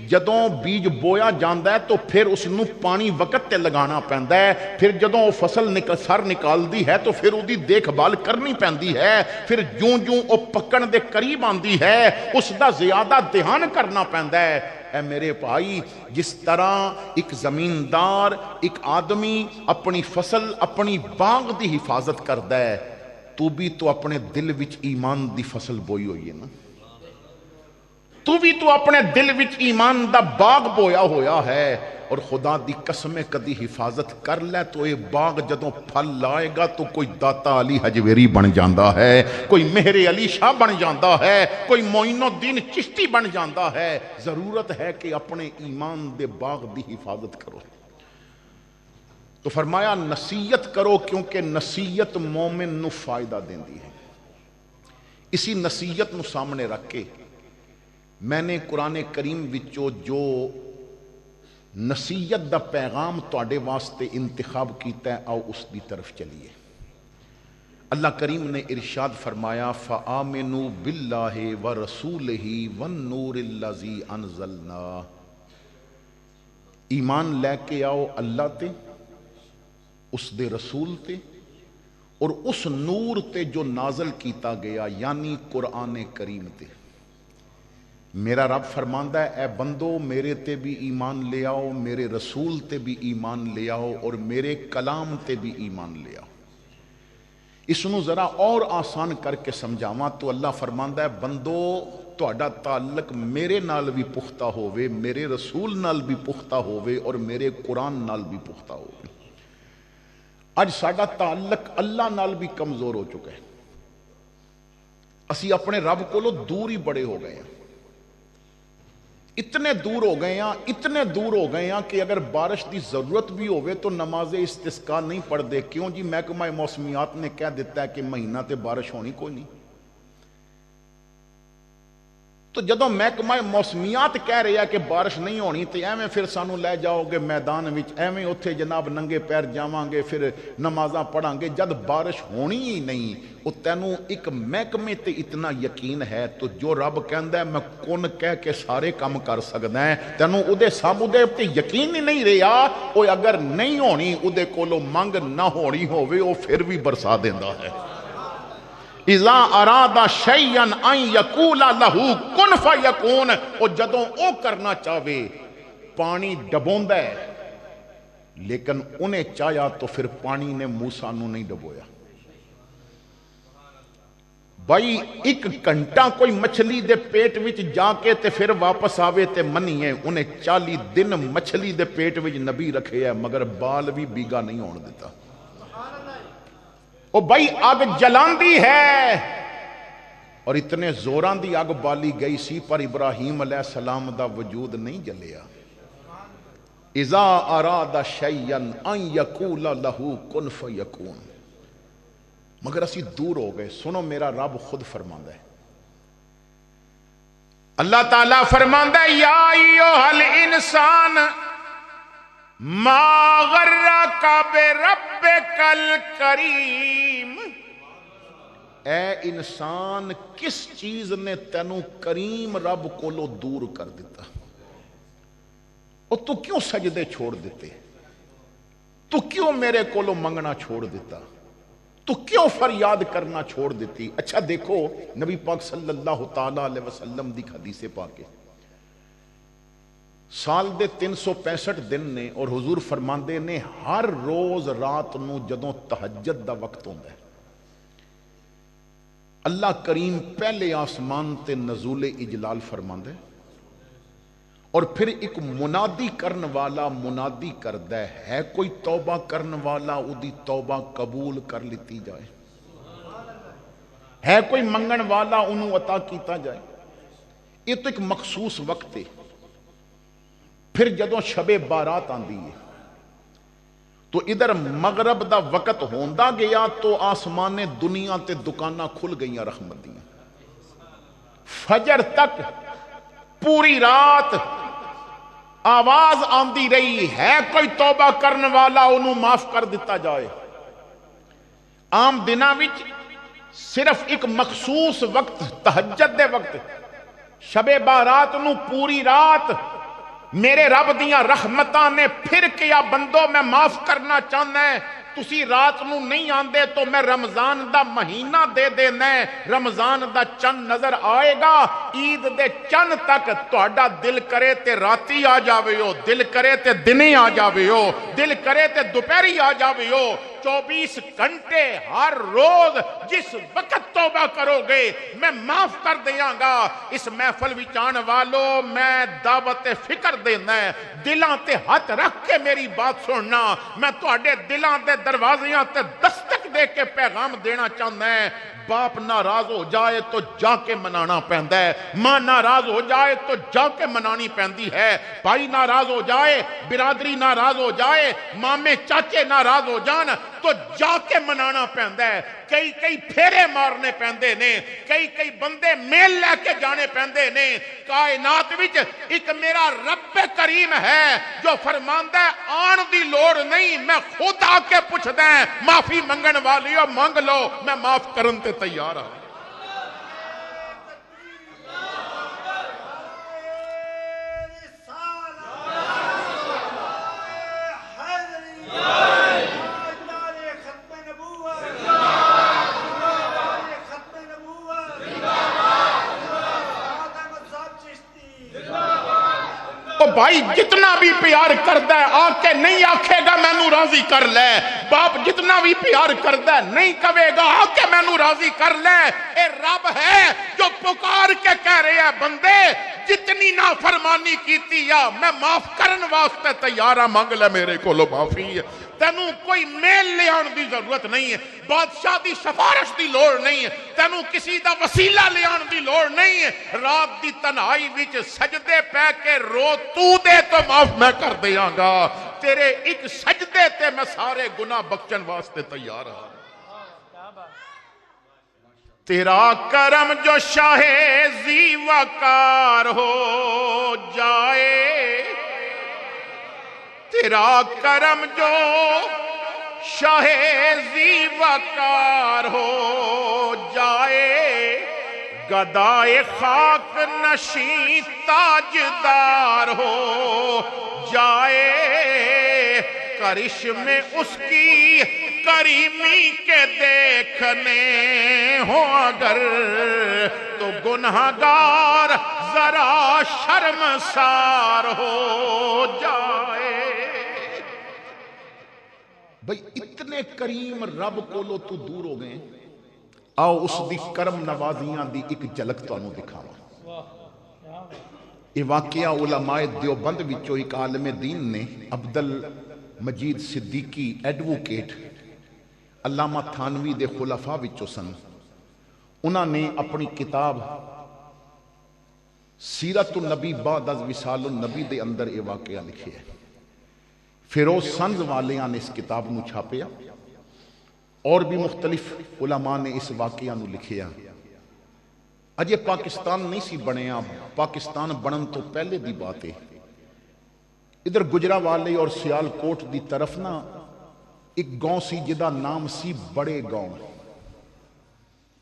جدوں بیج بویا جاندہ ہے تو پھر اس نو پانی وقت تے لگانا پہندہ ہے، پھر جدوں وہ فصل سر نکال دی ہے تو پھر وہ دی دیکھ بھال کرنی پہندی ہے، پھر جوں جوں وہ پکن دے قریب آندی ہے اس دا زیادہ دھیان کرنا پہندہ ہے۔ اے میرے بھائی، جس طرح ایک زمیندار ایک آدمی اپنی فصل اپنی باغ دی حفاظت کردہ ہے، تو بھی تو اپنے دل وچ ایمان دی فصل بوئی ہوئی ہے نا، تو بھی تو اپنے دل وچ ایمان دا باغ بویا ہویا ہے، اور خدا دی قسمیں کدی حفاظت کر لے تو یہ باغ جدوں پھل لائے گا تو کوئی داتا علی حجویری بن جاندہ ہے، کوئی مہر علی شاہ بن جاندہ ہے، کوئی معین الدین چشتی بن جاندہ ہے۔ ضرورت ہے کہ اپنے ایمان دے باغ دی حفاظت کرو۔ تو فرمایا نصیحت کرو کیونکہ نصیحت مومن نو فائدہ دیندی ہے۔ اسی نصیحت نو سامنے رکھ کے میں نے قرآن کریم وچوں جو نصیحت دا پیغام تواڈے واسطے انتخاب کیتا ہے، آؤ اس دی طرف چلیے۔ اللہ کریم نے ارشاد فرمایا فآمنوا باللہ ورسولہ والنور الذی انزلنا، ایمان لے کے آؤ اللہ تے، اس دے رسول تے، اور اس نور تے جو نازل کیتا گیا یعنی قرآن کریم تے۔ میرا رب فرماندہ ہے اے بندو میرے تے بھی ایمان لے آؤ، میرے رسول تے بھی ایمان لے آؤ، اور میرے کلام تے بھی ایمان لے آؤ۔ اس نو ذرا اور آسان کر کے سمجھاواں تو اللہ فرماندہ ہے بندو تہاڈا تعلق میرے نال بھی پختہ ہووے، میرے رسول نال بھی پختہ ہووے، اور میرے قرآن نال بھی پختہ ہووے۔ اج ساڈا تعلق اللہ نال بھی کمزور ہو چکا ہے، اسی اپنے رب کولوں دور ہی بڑے ہو گئے ہیں، اتنے دور ہو گئے ہیں، اتنے دور ہو گئے ہیں کہ اگر بارش دی ضرورت بھی ہوئے تو نماز استسقاء نہیں پڑھ دے۔ کیوں جی؟ محکمہ موسمیات نے کہہ دیتا ہے کہ مہینہ تے بارش ہونی کوئی نہیں۔ تو جدوں محکمہ موسمیات کہہ رہا ہے کہ بارش نہیں ہونی تو ایویں پھر سانو لے جاؤ گے میدان وچ، ایویں اوتھے جناب ننگے پیر جاواں گے، پھر نمازاں پڑھاں گے، جد بارش ہونی ہی نہیں۔ او تینوں ایک محکمے تے اتنا یقین ہے تو جو رب کہندا ہے میں کون کہہ کے سارے کام کر سکدا ہے، تینوں اودے سامنے تے یقین ہی نہیں رہیا۔ او اگر نہیں ہونی اودے کولوں منگ نہ ہونی ہووے او پھر بھی برسا دیندا ہے۔ اذا اراد شیئا ان یقول لہ کن فیکون، او جدوں او کرنا چاہے پانی ڈبوندا ہے، لیکن انہیں چاہیا تو پھر پانی نے موسیٰ نو نہیں ڈبویا۔ بھائی ایک گھنٹہ کوئی مچھلی دے پیٹ وچ جا کے تے پھر واپس آوے تے منی ہے، انہیں 40 دن مچھلی دے پیٹ وچ نبی رکھے ہے مگر بال بھی بیگا نہیں ہون دیتا۔ او بھائی آگ جلاندی ہے، اور اتنے زوران دی آگ بالی گئی سی پر ابراہیم علیہ السلام دا وجود نہیں جلیا۔ اذا اراد شیئا ان یقول لہ کن فیکون، مگر اسی دور ہو گئے۔ سنو میرا رب خود فرماندا ہے، اللہ تعالیٰ فرماندا ہے یا ایھا الانسان ما غرک بربک الکریم، اے انسان کس چیز نے تینوں کریم رب کولو دور کر دیتا، اور تو کیوں سجدے چھوڑ دیتے، تو کیوں میرے کولو منگنا چھوڑ دیتا، تو کیوں فریاد کرنا چھوڑ دیتی۔ اچھا دیکھو نبی پاک صلی اللہ تعالیٰ علیہ وسلم دی حدیث پاک ہے، سال دے 365 دن نے، اور حضور فرماندے نے ہر روز رات نو جدوں تہجد دا وقت ہوندا ہے اللہ کریم پہلے آسمان تے نزول اجلال فرماندے، اور پھر ایک منادی کرن والا منادی کردہ ہے کوئی توبہ کرن والا، او دی توبہ قبول کر لیتی جائے، ہے کوئی منگن والا انہوں عطا کیتا جائے۔ یہ تو ایک مخصوص وقت ہے۔ پھر جدوں شب بارات آندی ہے تو ادھر مغرب دا وقت ہوندا گیا تو آسمان دنیا تے دکانہ کھل گئیاں رحمت دیاں، فجر تک پوری رات آواز آندی رہی ہے کوئی توبہ کرن والا انہوں معاف کر دیتا جائے۔ عام دناں وچ صرف ایک مخصوص وقت تہجد دے وقت، شب بارات نو پوری رات میرے رب دیاں رحمتاں نے پھر کیا بندو میں معاف کرنا چاہنا ہے، تسی رات نو نہیں آندے تو میں رمضان دا مہینہ دے دینا ہے، رمضان دا چند نظر آئے گا، عید دے چند تک تہاڈا دل کرے تے راتی آ جاوے ہو، دل کرے تے دنی آ جاوے ہو، دل کرے تے دوپہری آ جاوے ہو، 24 گھنٹے ہر روز جس وقت توبہ کرو گے میں معاف کر دیاں گا۔ اس محفل وچ آن والو میں دعوت فکر دینا ہے، دلاں تے ہاتھ رکھ کے میری بات سننا، میں تہاڈے دلاں دے دروازیاں تے دستک دے کے پیغام دینا چاہتا ہے۔ باپ ناراض ہو جائے تو جا کے منانا پہندا ہے، ماں ناراض ہو جائے تو جا کے منانی پہندی ہے، بھائی ناراض ہو جائے، برادری ناراض ہو جائے، مامے چاچے ناراض ہو جان تو جا کے منانا پہندا ہے۔ کئی پھیرے مارنے پہندے نے، کئی بندے میل لے کے جانے پہندے نے۔ کائنات وچ ایک میرا رب کریم ہے جو فرماندا ہے آن دی لوڑ نہیں، میں خود آ کے پوچھدا ہے معافی منگن والیو منگ لو، میں معاف کرن تے تیار ہوں۔ بھائی جتنا بھی پیار کردہ ہے آ کے نہیں آکھے گا میں نو راضی کر لے، باپ جتنا بھی پیار کردہ ہے نہیں کہے گا آ کے میں نو راضی کر لے۔ اے رب ہے جو پکار کے کہہ رہے ہیں بندے جتنی نافرمانی کیتی یا میں معاف کرن واسطے تیار ہاں، مانگ لے میرے کو لو معافی ہے۔ تینوں کوئی میل لے آن دی ضرورت نہیں ہے، بادشاہ دی سفارش دی لوڑ نہیں ہے، تینوں کسی دا وسیلہ لے آن دی لوڑ نہیں ہے۔ رات دی تنہائی وچ سجدے پہ کے رو تو دے تو معاف میں کر دیاں گا، تیرے ایک سجدے تے میں سارے گناہ بخشن واسطے تیار ہوں۔ تیرا کرم جو شاہ ذی وقار ہو جائے، تیرا کرم جو شاہ ذی وقار ہو جائے، گدائے خاک نشیں تاجدار ہو جائے، کرشمے اس کی کریمی کے دیکھنے ہو اگر تو گنہگار ذرا شرمسار ہو جائے۔ بھئی اتنے کریم رب کولو تو دور ہو گئے، آؤ اس دی کرم نوازیاں دی ایک جھلک تانوں دکھاواں۔ یہ واقعہ علماء دیوبند وچوں ایک عالم دین نے عبدالمجید صدیقی ایڈوکیٹ علامہ تھانوی دے خلفاء وچوں سن، انہاں نے اپنی کتاب سیرت النبی بعد از وصال النبی دے اندر یہ واقعہ لکھے ہے۔ فیروز سنز والیاں نے اس کتاب نو چھاپیا، اور بھی مختلف علماء نے اس واقعہ نو لکھیا۔ اجے پاکستان نہیں سی بنیا، پاکستان بنن تو پہلے دی بات ہے۔ ادھر گجرانوالے اور سیالکوٹ دی طرف نا ایک گاؤں سی جدا نام سی بڑے گاؤں،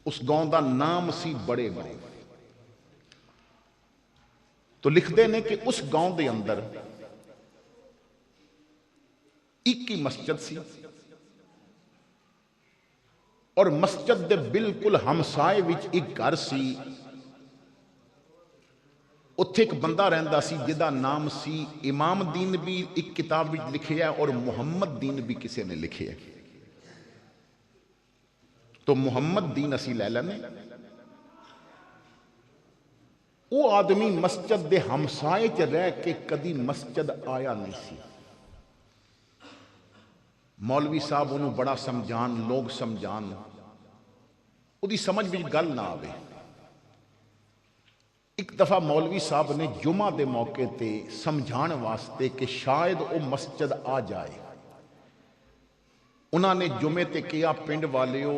اس گاؤں دا نام سی بڑے گاؤں۔ تو لکھ دے نے کہ اس گاؤں دے اندر ایک ہی مسجد سی، اور مسجد دے بالکل ہمسائے وچ ایک گھر سی، اتھے ایک بندہ رہندا سی جدا نام سی امام دین، بھی ایک کتاب وچ لکھے ہے اور محمد دین بھی کسی نے لکھے ہے۔ تو محمد دین اسی لے لینے، وہ آدمی مسجد دے ہمسائے چ رہ کے کدی مسجد آیا نہیں سی۔ مولوی صاحب انہوں بڑا سمجھان، لوگ سمجھان، وہ دی سمجھ بھی گل نہ آوے۔ ایک دفعہ مولوی صاحب نے جمعہ دے موقع تے سمجھان واسطے کہ شاید وہ مسجد آ جائے، انہوں نے جمعے تے کیا پنڈ والیو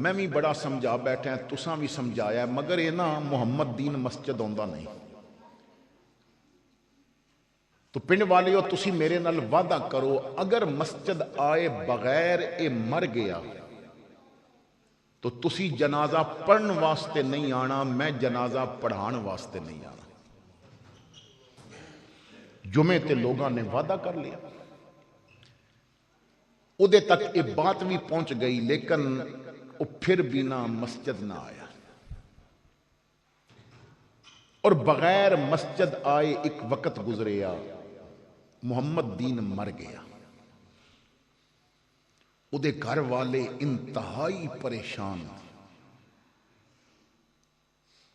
میں بھی بڑا سمجھا بیٹھا ہے، تساں بھی سمجھایا ہے، مگر یہ نا محمد دین مسجد آندا نہیں۔ تو پنڈ والیو تسی میرے نال وعدہ کرو، اگر مسجد آئے بغیر اے مر گیا تو تسی جنازہ پڑھن واسطے نہیں آنا، میں جنازہ پڑھان واسطے نہیں آنا۔ جمعے تے لوگاں نے وعدہ کر لیا، ادھے تک یہ بات بھی پہنچ گئی، لیکن وہ پھر بھی نہ مسجد نہ آیا، اور بغیر مسجد آئے ایک وقت گزریا، محمد دین مر گیا۔ ادھے گھر والے انتہائی پریشان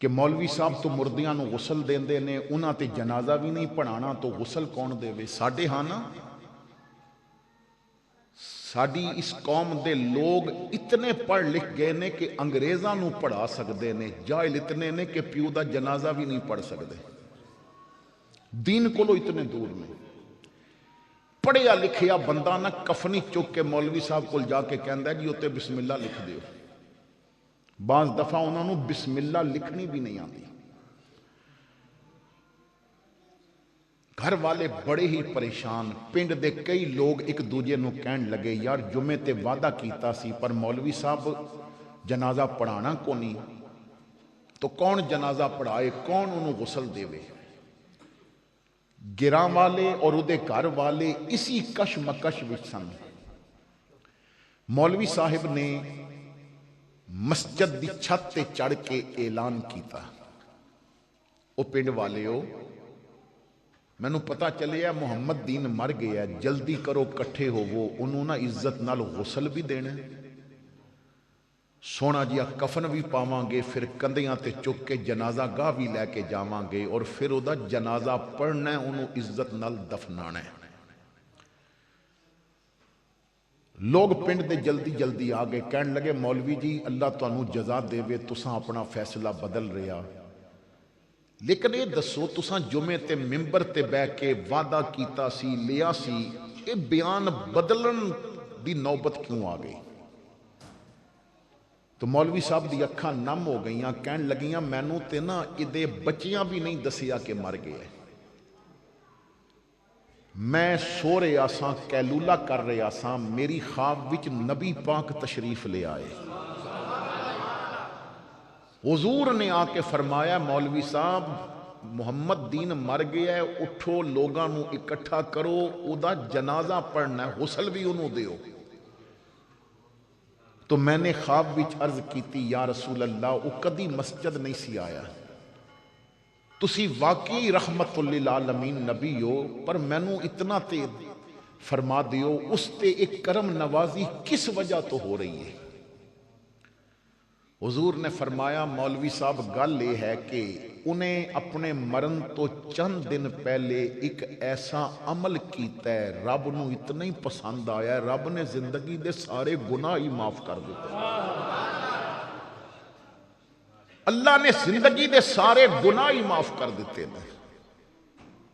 کہ مولوی صاحب تو مردیاں نو غسل دیندے نے، انہاں تے جنازہ بھی نہیں پڑھانا تو غسل کون دے وے؟ ساڈے ہاں نا ساڈی اس قوم دے لوگ اتنے پڑھ لکھ گئے نے کہ انگریزاں نو پڑھا سکدے نے، جاہل اتنے نے کہ پیو دا جنازہ بھی نہیں پڑھ سکدے، دین کو لو اتنے دور میں۔ پڑھیا لکھیا بندہ نہ کفنی چک کے مولوی صاحب کو جا کے کہندا ہے جی اتے بسم اللہ لکھ دیو۔ بعض دفعہ انہوں نے بسم اللہ لکھنی بھی نہیں آتی۔ گھر والے بڑے ہی پریشان، پنڈ دے کئی لوگ ایک دوجے نو کہن لگے یار جمعے تے وعدہ کیتا سی پر مولوی صاحب جنازہ پڑھانا کو نہیں، تو کون جنازہ پڑھائے، کون انہوں غسل دے وے؟ گراں والے اور ادھے گھر والے اسی کش مکش وچ سن۔ مولوی صاحب نے مسجد دی چھت تے چڑھ کے اعلان کیتا، او پنڈ والے ہو، میں نو پتا چلے ہے محمد دین مر گیا، جلدی کرو کٹھے ہو، وہ انہوں نے عزت نال غسل بھی دینا، سونا جیا کفن بھی پاواں گے، پھر کندیاں تے چک کے جنازہ گاہ بھی لے کے جاواں گے، اور پھر او دا جنازہ پڑھنا ہے، انہوں عزت نال دفنانا ہے۔ لوگ پنڈ دے جلدی جلدی آگے کہن لگے مولوی جی اللہ تانوں جزا دے وے، تساں اپنا فیصلہ بدل رہا، لیکن یہ دسو تساں جمعے تے ممبر تے بہ کے وعدہ کیتا سی، لیا سی، یہ بیان بدلن دی نوبت کیوں آ گئی؟ تو مولوی صاحب دی اکھاں نم ہو گئیاں، کہن لگیاں مینوں تے نا ادے بچیاں بھی نہیں دسیا کہ مر گئے، میں سو رہا ساں، کیلولہ کر رہا ساں، میری خواب وچ نبی پاک تشریف لے آئے، حضور نے آ کے فرمایا مولوی صاحب محمد دین مر گیا ہے، اٹھو لوگاں نو اکٹھا کرو، او دا جنازہ پڑھنا ہے، غسل بھی انہوں دیو۔ تو میں نے خواب وچ عرض کیتی یا رسول اللہ او کدی مسجد نہیں سی آیا، تسی واقعی رحمت للعالمین نبی ہو، پر مینوں اتنا تے فرما دیو اس تے ایک کرم نوازی کس وجہ تو ہو رہی ہے؟ حضور نے فرمایا مولوی صاحب گل یہ ہے کہ انہیں اپنے مرن تو چند دن پہلے ایک ایسا عمل کیتا ہے، رب نو اتنا ہی پسند آیا ہے، رب نے زندگی دے سارے گناہ ہی معاف کر دیتے، اللہ نے زندگی دے سارے گناہ ہی معاف کر دیتے ہیں۔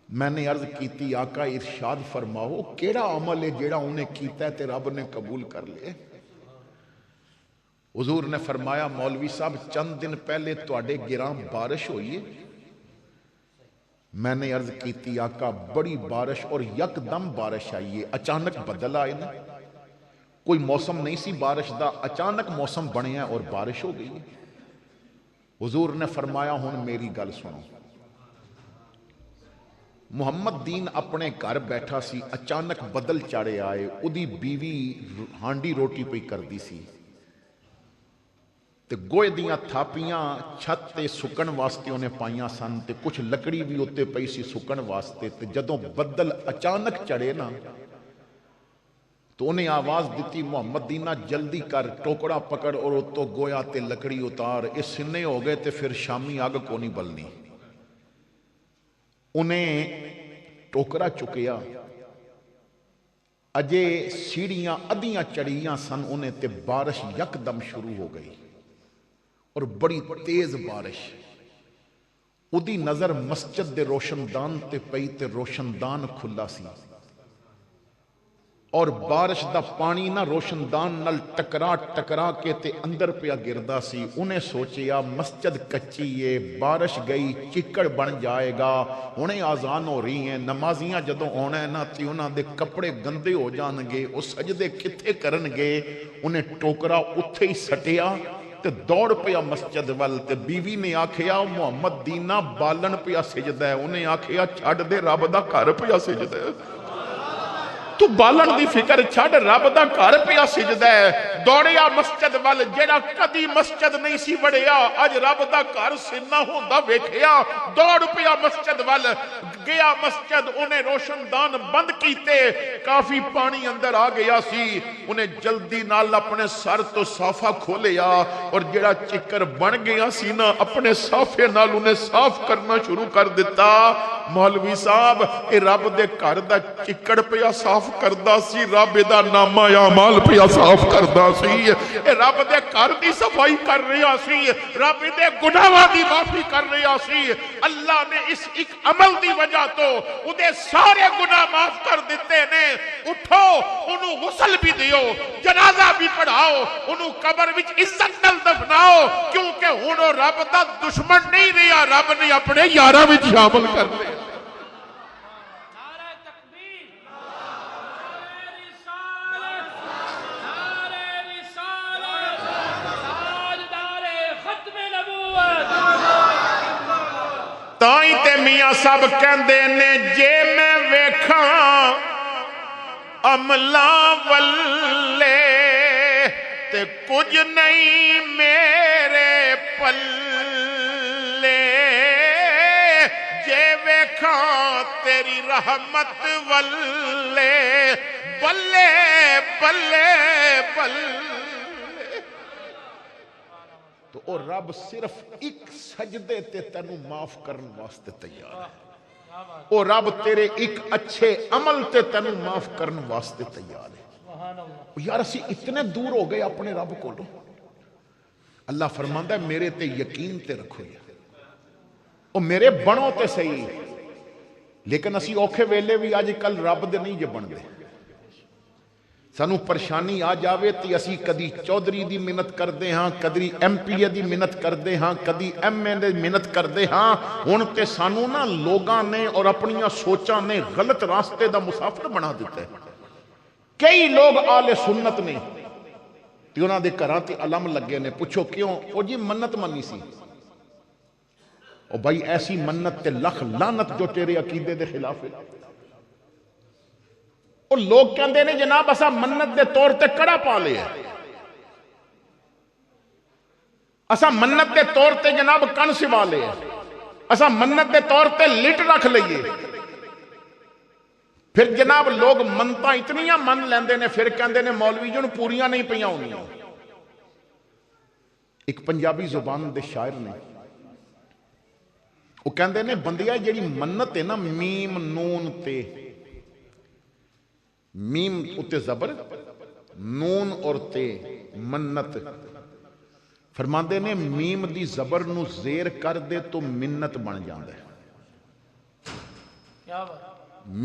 میں نے عرض کیتی آقا ارشاد فرماؤ کیڑا عمل ہے جیڑا انہیں کیتا ہے تے رب نے قبول کر لے؟ حضور نے فرمایا مولوی صاحب چند دن پہلے تواڈے گراں بارش ہوئی ہے؟ میں نے عرض کیتی آقا بڑی بارش، اور یک دم بارش آئی ہے، اچانک بدل آئے نا، کوئی موسم نہیں سی بارش دا، اچانک موسم بنے ہیں اور بارش ہو گئی ہے۔ حضور نے فرمایا ہن میری گل سنو، محمد دین اپنے گھر بیٹھا سی، اچانک بدل چاڑے آئے، اودی بیوی ہانڈی روٹی پہ کر دی سی، تے گوئے دیاں تھاپیاں چھت تے سکن واسطے انہیں پائیاں سن، تے کچھ لکڑی بھی ہوتے پئی سی سکن واسطے، تے جدوں بدل اچانک چڑھے نا تو انہیں آواز دیتی محمد دینہ جلدی کر، ٹوکڑا پکڑ اور اتو گویا تے لکڑی اتار، اس سنے ہو گئے تے پھر شامی آگ کو نہیں بلنی۔ انہیں ٹوکرا چکیا، اجے سیڑھیاں ادیاں چڑھیاں سن انہیں تے بارش یک دم شروع ہو گئی، اور بڑی تیز بارش، ادی نظر مسجد دے روشندان تے پئی تے روشندان کھلا سی، اور بارش دا پانی نہ روشندان نل ٹکرا ٹکرا کے تے اندر پیا گردا سی۔ انہیں سوچیا مسجد کچی ہے، بارش گئی چکڑ بن جائے گا، انہیں آزان ہو رہی ہیں، نمازیاں جدوں ہونا ہے نا تی انہاں دے کپڑے گندے ہو جان گے، وہ سجدے کتھے کرن گے، انہیں ٹوکرا اتھے ہی سٹیا تے دوڑ پیا مسجد وال، تے بیوی نے آکھیا محمد دینہ بالن پیا سجدہ ہے، انہیں آکھیا چھڑ دے رب دا گھر پیا سجدہ ہے، تو بالن دی فکر چھڑ رب دا گھر پیا سجدہ ہے۔ دوڑیا مسجد وال، جیڑا کدی مسجد نہیں سی وڑیا اج رب دا گھر سننا ہوندا ویکھیا، دوڑ پیا مسجد وال، گیا مسجد، انہیں روشندان بند کیتے، کافی پانی اندر آ گیا سی، انہیں جلدی نال اپنے سر تو صافہ کھولیا، اور جیڑا چکر بن گیا سی نا اپنے صافے نال انہیں صاف کرنا شروع کر دیتا۔ مولوی صاحب اے رب دے گھر دا چکڑ پیا صاف کردا سی، رب دا نامہ اعمال پیا صاف کردا سی، اے رب دے گھر دی صفائی کر رہا سی، رب دے گناہاں دی معافی کر رہا سی۔ اللہ نے اس ایک عمل دی وجہ تو اودے سارے گناہ معاف کر دیتے نے۔ اٹھو انہوں غسل بھی دیو، جنازہ بھی پڑھاؤ، انہوں قبر وچ عزت نال دفناؤ، کیونکہ انہوں رب دا دشمن نہیں رہا، رب نے اپنے یاراں وچ شامل کر لیا۔ تائیں تے میاں سب کہندے نے جے میں ویکھاں عملاں والے تے کچھ نہیں میرے پلے، جے ویکھاں تیری رحمت والے بلے بلے بلے۔ تو او رب صرف ایک سجدے تے تینوں معاف کرن واسطے تیار ہے، او رب تیرے ایک اچھے عمل تے تینوں معاف کرن واسطے تیار ہے۔ یار اسی اتنے دور ہو گئے اپنے رب کو لو، اللہ فرماندا ہے میرے تے یقین تے رکھو، او میرے بنو تے صحیح، لیکن اسی اوکھے ویلے بھی آج کل رب دے نہیں جے بن دے، سانو پریشانی آ جاوے تی اسی کدی چودھری دی منت کر دے ہاں، کدی ایم پی اے دی منت کر دے ہاں، کدی ایم اے دی منت کر دے ہاں، ہن تے سانو نا لوگاں نے اور اپنیاں سوچاں نے غلط راستے دا مسافر بنا دیتا ہے۔ کئی لوگ آل سنت نے تے انہاں دے گھراں تے علم لگے نے، پوچھو کیوں؟ او جی منت منی سی، اور بھائی ایسی منت تے لکھ لعنت جو تیرے عقیدے دے خلاف ہے. اور لوگ کہندے نے جناب اسا منت دے طور تے کڑا پا لیا، اسا منت دے طور تے جناب کن سوا لے، اسا منت دے طور تے لٹ رکھ لئیے. پھر جناب لوگ منتا اتنیاں من لیندے نے، پھر کہندے نے مولوی جن پوریاں نہیں پیاں ہونیاں. ایک پنجابی زبان دے شاعر نے وہ کہندے نے بندیا جیڑی منت ہے نا میم نون تے، میم اتے زبر نون اور تے منت، فرماندے نے میم دی زبر نو زیر کر دے تو منت بن جاندے.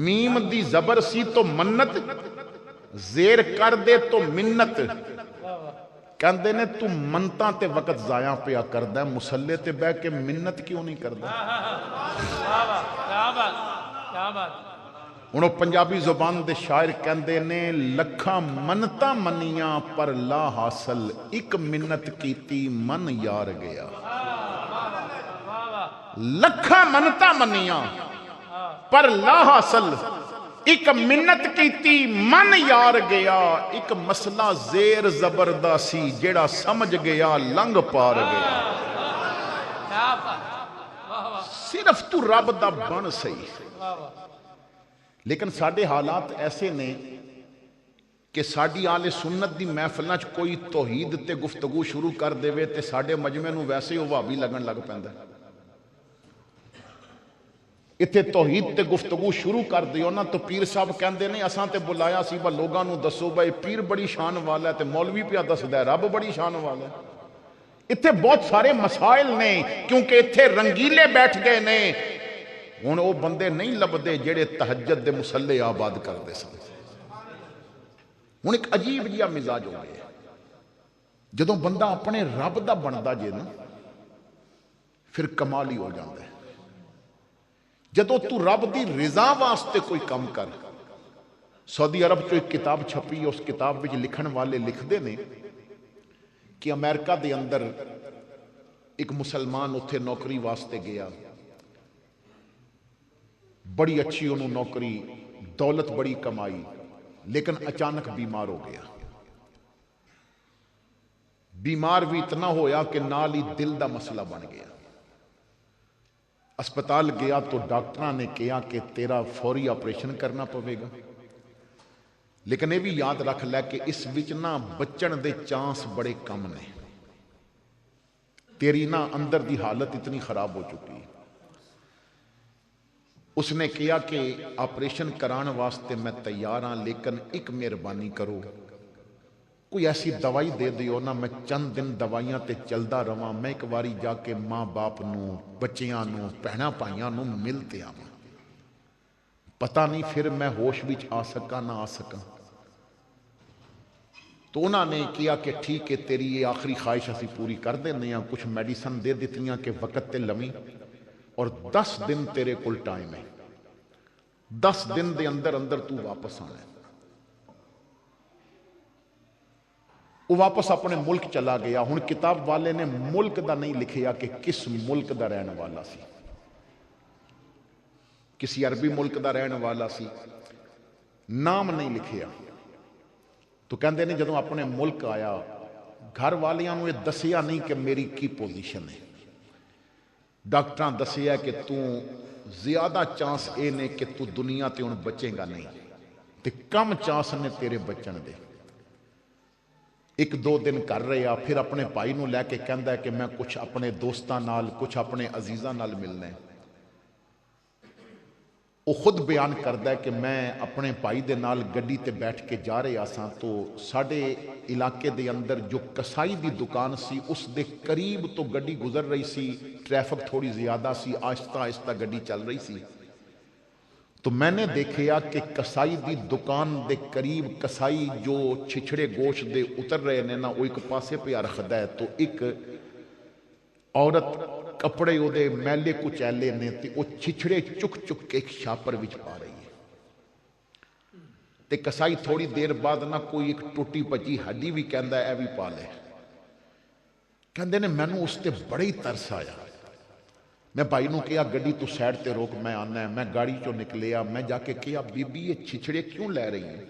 میم دی زبر سی تو منت، زیر کر دے تو منت. کہندے نے تو منتاں تے وقت ضائع پیا کردہ ہے، مسلے تے بہ کے منت کیوں نہیں کردہ؟ انہوں پنجابی زبان دے شاعر کہندے نے لکھاں منتاں منیاں پر لا حاصل، ایک منت کیتی من یار گیا. لکھاں منتاں منیاں پر لا حاصل، ایک منت کیتی من یار گیا. ایک مسئلہ زیر زبردہ سی جیڑا سمجھ گیا لنگ پار گیا. صرف تو رب دا بن سہی. لیکن ساڑھے حالات ایسے نے کہ ساڑھی آل سنت دی محفلناچ کوئی توحید تے گفتگو شروع کر دے وے تے ساڑھے مجمع نو ویسے ہی وہابی لگن لگ پہندہ. اتھے توحید تے گفتگو شروع کر دیو نا تو پیر صاحب کہندے نے اساں تے بلایا سی با لوگاں نو دسو بھائی پیر بڑی شان والا ہے تے مولوی پیا دس دے رب بڑی شان والا ہے. اتھے بہت سارے مسائل نے کیونکہ اتھے رنگیلے بیٹھ گئے نے. ہن وہ بندے نہیں لبدے جڑے تہجد دے مسلے آباد کر دے سن. ہن ایک عجیب جیا مزاج ہو گیا جدوں بندہ اپنے رب دا بندا جے نا پھر کمال ہی ہو جاندے. جدو تو رب دی رضا واسطے کوئی کام کر. سعودی عرب جو ایک کتاب چھپی اس کتاب وچ لکھن والے لکھ دے نے کہ امریکہ دے اندر ایک مسلمان اتھے نوکری واسطے گیا، بڑی اچھی انہوں نوکری، دولت بڑی کمائی، لیکن اچانک بیمار ہو گیا. بیمار بھی اتنا ہویا کہ نال ہی دل دا مسئلہ بن گیا. اسپتال گیا تو ڈاکٹرہ نے کہا کہ تیرا فوری آپریشن کرنا پوے گا، لیکن یہ بھی یاد رکھ لے کہ اس وچ نا بچن دے چانس بڑے کم نے. تیری نا اندر دی حالت اتنی خراب ہو چکی. اس نے کہا کہ آپریشن کران واسطے میں تیار ہاں، لیکن ایک مہربانی کرو، کوئی ایسی دوائی دے دیو نا میں چند دن دوائیاں تے چلدا رواں، میں ایک واری جا کے ماں باپ نو بچیاں نو پہنا پائیاں نو ملتے آواں، پتہ نہیں پھر میں ہوش وچ آ سکا نہ آ سکا. تو انہوں نے کیا کہ ٹھیک ہے تیری یہ آخری خواہش اسی پوری کر دینے ہیں، کچھ میڈیسن دے دیتیاں کہ وقت تے لمیں اور 10 دن تیرے کل ٹائم ہے، 10 دن دے اندر اندر تو واپس آنا ہے. وہ واپس اپنے ملک چلا گیا. ہن کتاب والے نے ملک دا نہیں لکھیا کہ کس ملک دا رہن والا سی، کسی عربی ملک دا رہن والا سی، نام نہیں لکھیا. تو کہندے نے جدوں اپنے ملک آیا گھر والیاں نو یہ دسیا نہیں کہ میری کی پوزیشن ہے. ڈاکٹراں دسیا کہ تو زیادہ چانس اے نے کہ تو دنیا تے ہن بچے گا نہیں تے کم چانس نے تیرے بچن دے. 1-2 دن کر رہے آ پھر اپنے بھائی نو لے کے کہندا ہے کہ میں کچھ اپنے دوستاں نال کچھ اپنے عزیزاں نال ملنا ہے. وہ خود بیان کردا ہے کہ میں اپنے بھائی دے نال گڈی تے بیٹھ کے جا رہے آساں تو ساڑھے علاقے دے اندر جو کسائی دی دکان سی اس دے قریب تو گڈی گزر رہی سی، ٹریفک تھوڑی زیادہ سی، آہستہ آہستہ گڈی چل رہی سی. تو میں نے دیکھیا کہ کسائی دی دکان دے قریب کسائی جو چھچڑے گوشت دے اتر رہے نے نا وہ ایک پاسے پہ رکھدا ہے تو ایک عورت کپڑے او دے میلے کچیلے نے تے وہ چھچڑے چک چک کے ایک شاپر وچ پا رہی ہے. تے کسائی تھوڑی دیر بعد نہ کوئی ایک ٹوٹی پچی ہڈی بھی کہندا ہے اے بھی پا لے. کہندے نے مینوں اس تے بڑے ہی ترس آیا. میں بھائی نو کہا گڈی تو سائڈ تے روک میں آنا ہے. میں گاڑی چو نکلیا, میں جا کے کہا بی بی یہ چھچڑے کیوں لے رہی ہیں؟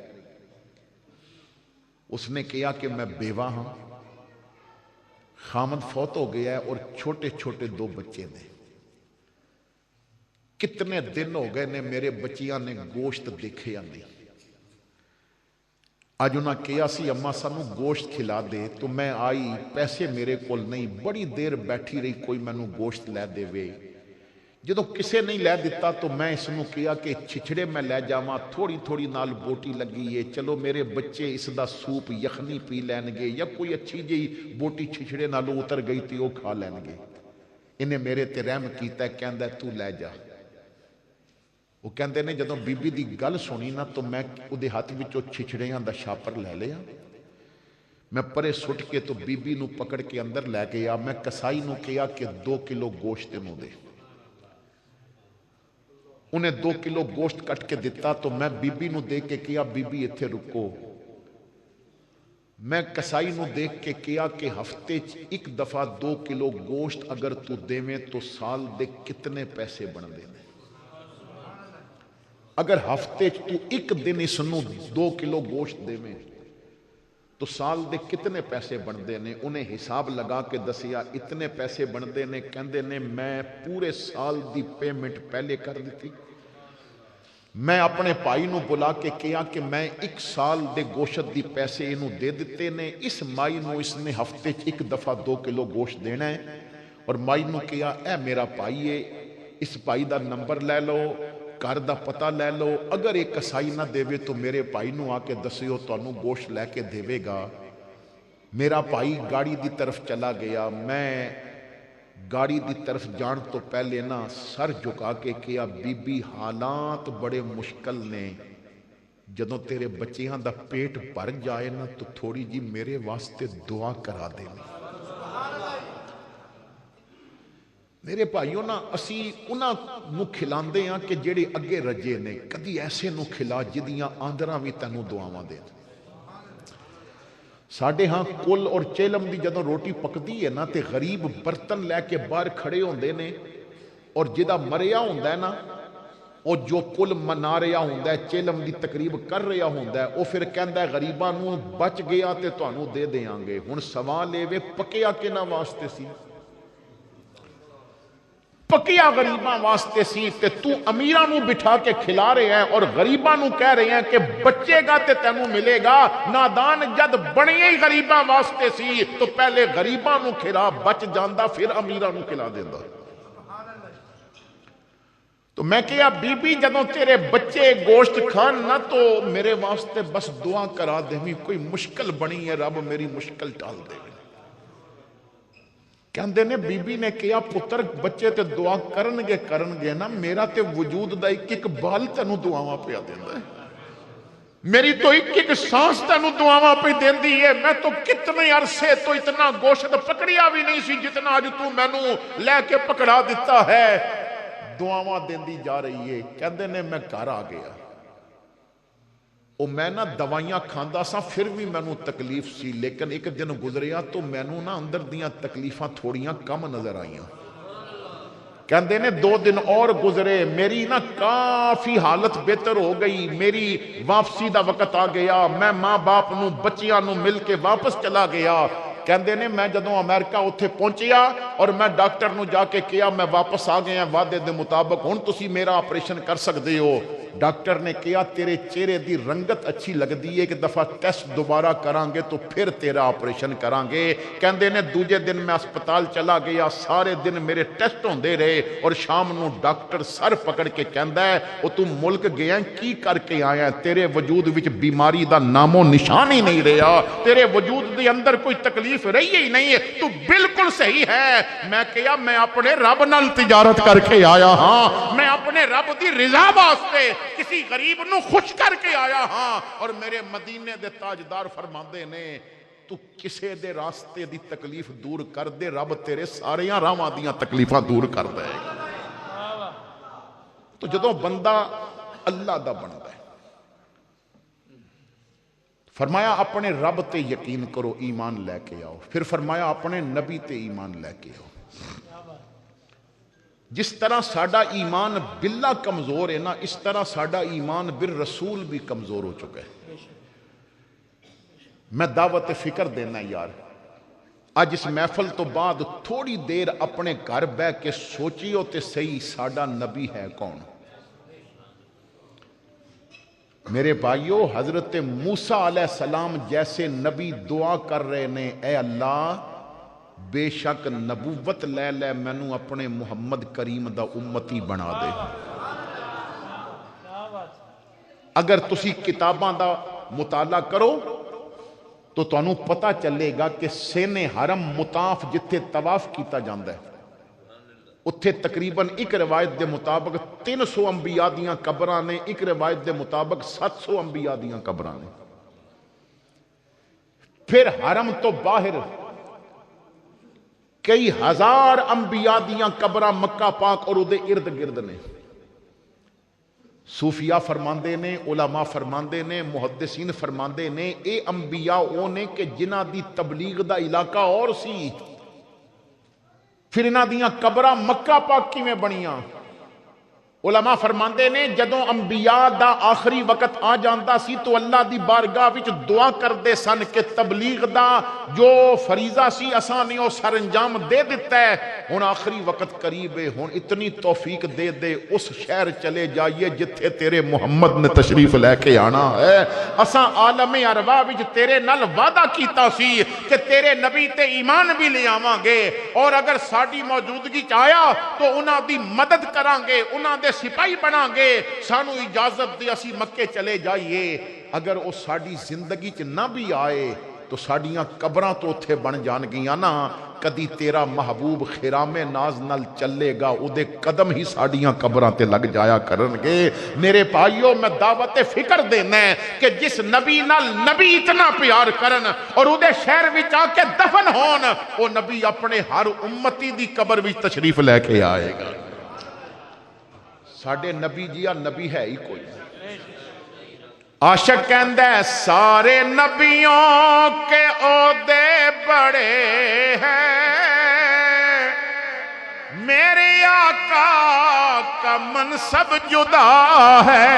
اس نے کہا کہ میں بیوہ ہاں, خامد فوت ہو گیا ہے اور چھوٹے چھوٹے 2 بچے نے. کتنے دن ہو گئے نے میرے بچیاں نے گوشت دیکھیا نہیں. آج انہاں کہا سی اماں سانو گوشت کھلا دے, تو میں آئی, پیسے میرے کول نہیں, بڑی دیر بیٹھی رہی کوئی مینو گوشت لے دے وے. جدو کسے نہیں لے دیتا تو میں اس نو کہا کہ چھچڑے میں لے جاواں, تھوڑی تھوڑی نال بوٹی لگی ہے, چلو میرے بچے اس دا سوپ یخنی پی لین گے, یا کوئی اچھی جی بوٹی چھچڑے نالوں اتر گئی تھی وہ کھا لین گے. انہیں میرے تے رحم کیتا ہے, کہندا ہے تو لے جا. وہ کہندے نے جدوں بی بی دی گل سنی نا تو میں اودے ہاتھ وچوں چھچڑیاں دا شاپر لے لیا. میں پرے سٹ کے تو بی بی نو پکڑ کے اندر لے گیا. میں کسائی نو کہا کہ 2 کلو گوشت نو دے. انہیں 2 کلو گوشت کٹ کے دیتا. تو میں بی بی نو دیکھ کے کہا بی بی ایتھے رکو. میں کسائی نو دیکھ کے کہا کہ ہفتے 1 دفعہ 2 کلو گوشت اگر تو دیویں تو سال دے کتنے پیسے بن دینے. اگر ہفتے تو 1 دن اس نو 2 کلو گوشت دیویں تو سال دے کتنے پیسے بندے نے. انہیں حساب لگا کے دسیا اتنے پیسے بندے نے. کہندے نے میں پورے سال دی پیمنٹ پہلے کر دیتی. میں اپنے بھائی نو بلا کے کہا کہ میں 1 سال دے گوشت دی پیسے انہوں دے دیتے نے. اس مائی نو اس نے ہفتے 1 دفعہ 2 کلو گوشت دینا ہے. اور مائی نو کہا اے میرا بھائی ہے, اس بھائی دا نمبر لے لو, گھر دا پتہ لے لو, اگر ایک کسائی نہ دے تو میرے بھائی نو آ کے دسیو تانوں گوشت لے کے دے گا. میرا بھائی گاڑی دی طرف چلا گیا. میں گاڑی دی طرف جان تو پہلے نا سر جھکا کے کیا بی بی حالات بڑے مشکل نے, جدوں تیرے بچیاں دا پیٹ بھر جائے نا تو تھوڑی جی میرے واسطے دعا کرا دے. میرے بھائیوں نا اسی انہاں نو کھلاندے ہیں کہ جڑے اگے رجے نے. کدی ایسے نو کھلا جدیاں آندراں بھی تینوں دعاواں دے. ساڈے ہاں کل اور چیلم دی جدوں روٹی پکدی ہے نا تے غریب برتن لے کے باہر کھڑے ہوندے نے, اور جدا مریا ہوندا ہے نا او جو کل منا رہا ہوندا ہے, چیلم دی تقریب کر رہا ہوندا ہے, او پھر کہندا ہے غریباں نو بچ گیا تے تانوں دے دیاں گے. ہن سوال اے وے پکیا کنا واسطے سی؟ پکیا غریباں واسطے سی. تے تو امیراں نو بٹھا کے کھلا رہے ہیں اور غریباں نو کہہ رہے ہیں کہ بچے گا تے تینوں ملے گا. نادان جد بنیے ہی غریباں واسطے سی تو پہلے غریباں نو کھلا, بچ جاندا پھر امیراں نو کھلا دیندا. تو میں کہا بی بی جدوں تیرے بچے گوشت کھان نہ تو میرے واسطے بس دعا کرا دے. کوئی مشکل بنی ہے, رب میری مشکل ٹال دے. کہندے نے بی بی نے کہا پتر بچے تے دعا کرنگے نا, میرا تے وجود دا ایک بال تینوں دعاواں پہ دیندا ہے. میری تو ایک سانس تینوں دعاواں پہ دیندی ہے. میں تو کتنے عرصے تو اتنا گوشت پکڑیا بھی نہیں سی جتنا آج تو مینوں لے کے پکڑا دیتا ہے. دعاواں دیندی جا رہی ہے. کہندے نے میں گھر آ گیا. او میں نا دوائیاں کھاندا سا پھر بھی مینوں تکلیف سی, لیکن ایک دن گزریا تو مینوں نا اندر دیاں تکلیفاں تھوڑیاں کم نظر آئیاں. کہندے نے 2 دن اور گزرے, میری نا کافی حالت بہتر ہو گئی. میری واپسی دا وقت آ گیا. میں ماں باپ نو بچیاں نو مل کے واپس چلا گیا. کہندے نے میں جدوں امریکہ اتھے پہنچیا اور میں ڈاکٹر نو جا کے کیا میں واپس آ گیا وعدے دے مطابق, ہن تسی میرا آپریشن کر سکدے ہو. ڈاکٹر نے کہا تیرے چہرے دی رنگت اچھی لگدی ہے, 1 دفعہ ٹیسٹ دوبارہ کران گے تو پھر تیرا آپریشن کران گے. کہندے نے دوجے دن میں اسپتال چلا گیا. سارے دن میرے ٹیسٹ ہوندے رہے اور شام نو ڈاکٹر سر پکڑ کے کہندا ہے او تو ملک گیا کی کر کے آیا, تیرے وجود وچ بیماری دا نام و نشان ہی نہیں رہا, تیرے وجود دے اندر کوئی تکلیف رہی ہی نہیں ہے, تو بالکل صحیح ہے. میں کہا میں اپنے رب نال تجارت کر کے آیا ہاں, میں اپنے رب دی رضا واسطے کسی غریب نو خوش کر کے آیا ہاں. اور میرے مدینے دے تاجدار فرماندے نے تو کسے دے راستے دی تکلیف دور کر دے, رب تیرے ساریاں راواں دیاں تکلیفاں دور کر دے. تو جدوں بندہ اللہ دا بندا ہے, فرمایا اپنے رب تے یقین کرو ایمان لے کے آؤ. پھر فرمایا اپنے نبی تے ایمان لے کے آؤ. جس طرح ساڈا ایمان باللہ کمزور ہے نا، اس طرح ساڈا ایمان بالرسول بھی کمزور ہو چکا ہے۔ میں دعوت فکر دینا یار، اج اس محفل تو بعد تھوڑی دیر اپنے گھر بہ کے سوچیو تے صحیح ساڈا نبی ہے کون؟ میرے بھائیو، حضرت موسیٰ علیہ السلام جیسے نبی دعا کر رہے نے، اے اللہ بے شک نبوت لے لے مینوں اپنے محمد کریم دا امتی بنا دے۔ اگر تسی کتاباں دا مطالعہ کرو تو تانوں پتہ چلے گا کہ سین حرم مطاف جتھے طواف کیتا جاندا ہے اتھے تقریباً ایک روایت دے مطابق 300 انبیاء دیاں قبراں نے، ایک روایت دے مطابق 700 انبیاء دیاں قبراں نے۔ پھر حرم تو باہر کئی ہزار انبیاء دیاں قبراں مکہ پاک اور اودے ارد گرد نے۔ صوفیاء فرماندے نے، علماء فرماندے نے، محدثین فرماندے نے، اے انبیاء او نے کہ جنہ دی تبلیغ دا علاقہ اور سی، پھر انہاں دیاں قبراں مکہ پاک کی میں بنیاں۔ علماء فرماندے نے جدوں انبیاء دا آخری وقت آ جاندا سی تو اللہ دی بارگاہ وچ دعا کردے سن کہ تبلیغ دا جو فریضہ سی اساں نے او سر انجام دے دیتا ہے، ہن آخری وقت قریب ہے، ہن اتنی توفیق دے دے اس شہر چلے جائیے جتھے تیرے محمد نے تشریف لے کے آنا ہے۔ اساں عالم ارواح وچ تیرے نال وعدہ کیتا سی کہ تیرے نبی تے ایمان بھی لے آواں گے، اور اگر ساڈی موجودگی چ آیا تو انہاں دی مدد کراں گے، انہاں دے سپاہی بنا گے، سانو اجازت دے اسی مکے چلے جائیے۔ اگر وہ ساڈی زندگی چ نہ بھی آئے تو ساڈیاں قبراں تو اتھے بن جان گیاں نا۔ کدی تیرا محبوب خرام ناز نال چلے گا، او دے قدم ہی ساڈیاں قبراں تے لگ جایا کرن گے۔ میرے بھائیو، میں دعوت فکر دینا ہے کہ جس نبی نال نبی اتنا پیار کرن اور او دے شہر وچ آ کے دفن ہون، او نبی اپنے ہر امتی دی قبر وچ تشریف لے کے آئے گا۔ ساڈے نبی جیا نبی ہے ہی کوئی۔ عاشق کہندہ ہے سارے نبیوں کے عہدے بڑے ہیں، میرے آقا کا منصب جدا ہے۔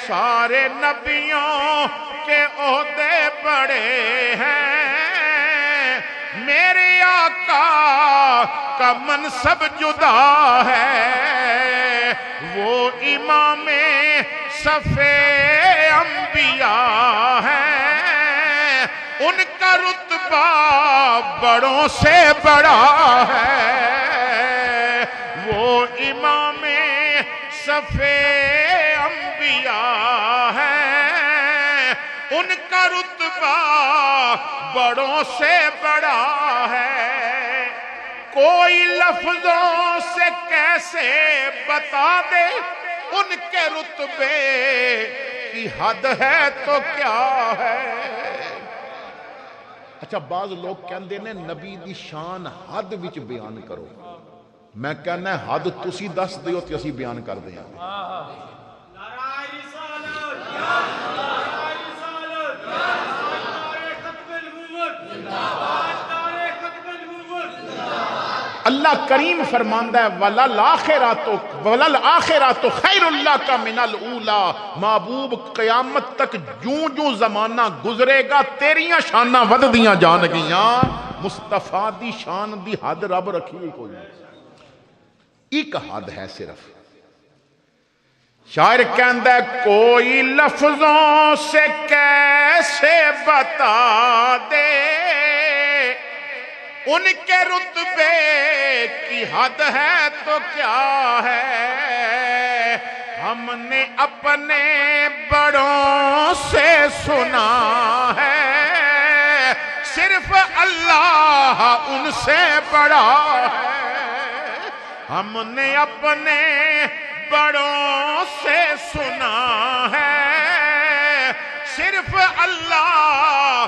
سارے نبیوں کے عہدے بڑے ہیں، میرے آقا کا منصب جدا ہے۔ وہ امام صفِ انبیاء ہیں، ان کا رتبہ بڑوں سے بڑا ہے۔ وہ امام صفِ انبیاء ہیں، ان کا رتبہ بڑوں سے بڑا ہے۔ کوئی لفظوں سے کیسے بتا دے ان کے رتبے کی حد ہے تو کیا ہے۔ اچھا، بعض لوگ کہندے نے نبی دی شان حد وچ بیان کرو، میں کہنا ہے حد تسی دس دیو تے اسی بیان کر دیاں۔ اللہ کریم فرماندہ ہے وَلَلْآخِرَةُ خَيْرٌ لَكَ مِنَ الْأُولَى۔ محبوب قیامت تک جوں جوں زمانہ گزرے گا تیریاں شاناں ود دیاں جان گیاں۔ مصطفیٰ دی شان دی حد رب رکھی ہوئی کوئی نہیں، ایک حد ہے صرف۔ شاعر کہندہ ہے کوئی لفظوں سے کیسے بتا دے ان کے رتبے کی حد ہے تو کیا ہے۔ ہم نے اپنے بڑوں سے سنا ہے، صرف اللہ ان سے بڑا ہے۔ ہم نے اپنے بڑوں سے سنا ہے، صرف اللہ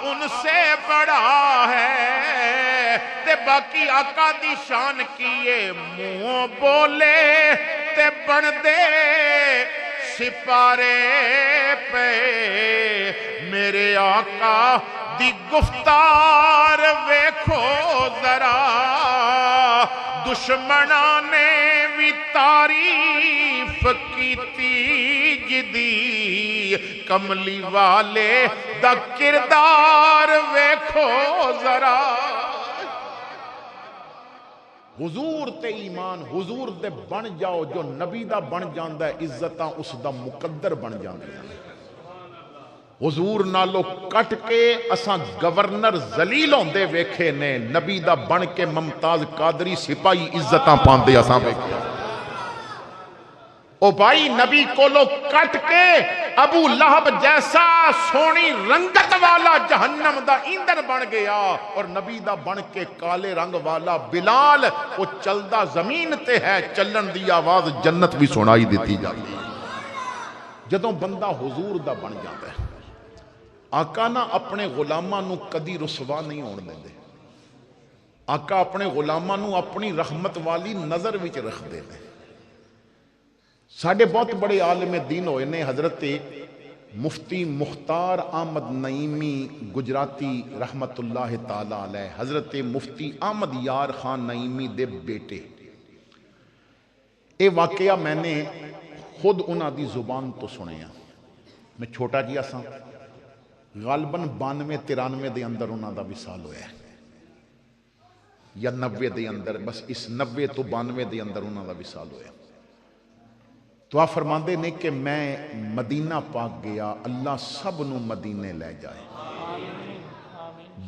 ان سے بڑا ہے۔ تے باقی آقا دی شان کیے منہ بولے تے بن دے سپارے پہ۔ میرے آقا دی گفتار ویکھو ذرا، دشمناں نے بھی تعریف کیتی جدی کملی والے دا کردار ویکھو ذرا حضور تے ایمان حضور دے بن جاؤ جو نبی دا بن جاندا ہے عزتاں اس دا مقدر بن جاندیاں حضور نالو کٹ کے اساں گورنر ذلیل ہوندے ویکھے نے نبی دا بن کے ممتاز قادری سپاہی عزتاں پاندے اساں ویکھے او بھائی نبی کولو کٹ کے ابو لہب جیسا سونی رنگت والا جہنم دا ایندھن بن گیا اور نبی دا بن کے کالے رنگ والا بلال وہ چلدا زمین تے ہے چلن دی آواز جنت بھی سنائی دیتی جاتی جدوں بندہ حضور دا بن جاتا ہے آقا نہ اپنے غلاماں نو کدی رسوا نہیں ہون دیندے آقا اپنے غلاماں نو اپنی رحمت والی نظر وچ رکھ دے نے ساڑھے بہت بڑے عالم دین ہوئے نے حضرت مفتی مختار احمد نعیمی گجراتی رحمت اللہ تعالی علیہ حضرت مفتی احمد یار خان نعیمی دے بیٹے اے واقعہ میں نے خود انہاں دی زبان تو سنے ہیں میں چھوٹا جی آساں غالباً 92-93 دے اندر انہاں دا وصال ہویا ہے یا 90 دے اندر بس اس 90 تو 92 دے اندر انہاں دا وصال ہویا تو آپ فرماندے نے کہ میں مدینہ پاک گیا اللہ سب نو مدینے لے جائے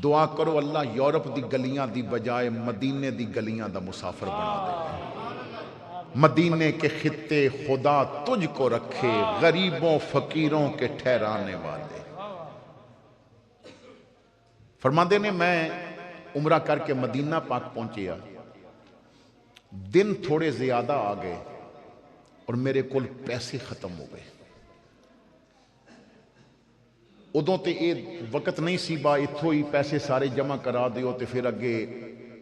دعا کرو اللہ یورپ دی گلیاں دی بجائے مدینے دی گلیاں دا مسافر بنا دے مدینے کے خطے خدا تجھ کو رکھے غریبوں فقیروں کے ٹھہرانے والے فرماندے نے میں عمرہ کر کے مدینہ پاک پہنچیا دن تھوڑے زیادہ آ گئے اور میرے کول پیسے ختم ہو گئے ادوں تے اے وقت نہیں سی با اتھو ہی پیسے سارے جمع کرا دیو تے پھر اگے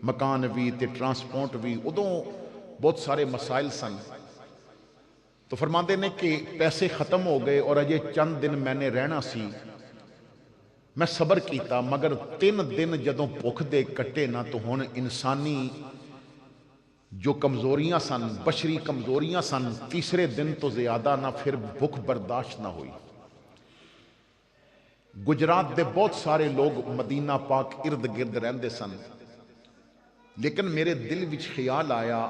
مکان بھی تے ٹرانسپورٹ بھی ادوں بہت سارے مسائل سن تو فرماندے نے کہ پیسے ختم ہو گئے اور اجے چند دن میں نے رہنا سی میں صبر کیتا مگر 3 دن جدوں بھوک دے کٹے نہ تو ہن انسانی جو کمزوریاں سن بشری کمزوریاں سن تیسرے دن تو زیادہ نہ پھر بھوک برداشت نہ ہوئی گجرات دے بہت سارے لوگ مدینہ پاک ارد گرد رہندے سن لیکن میرے دل وچ خیال آیا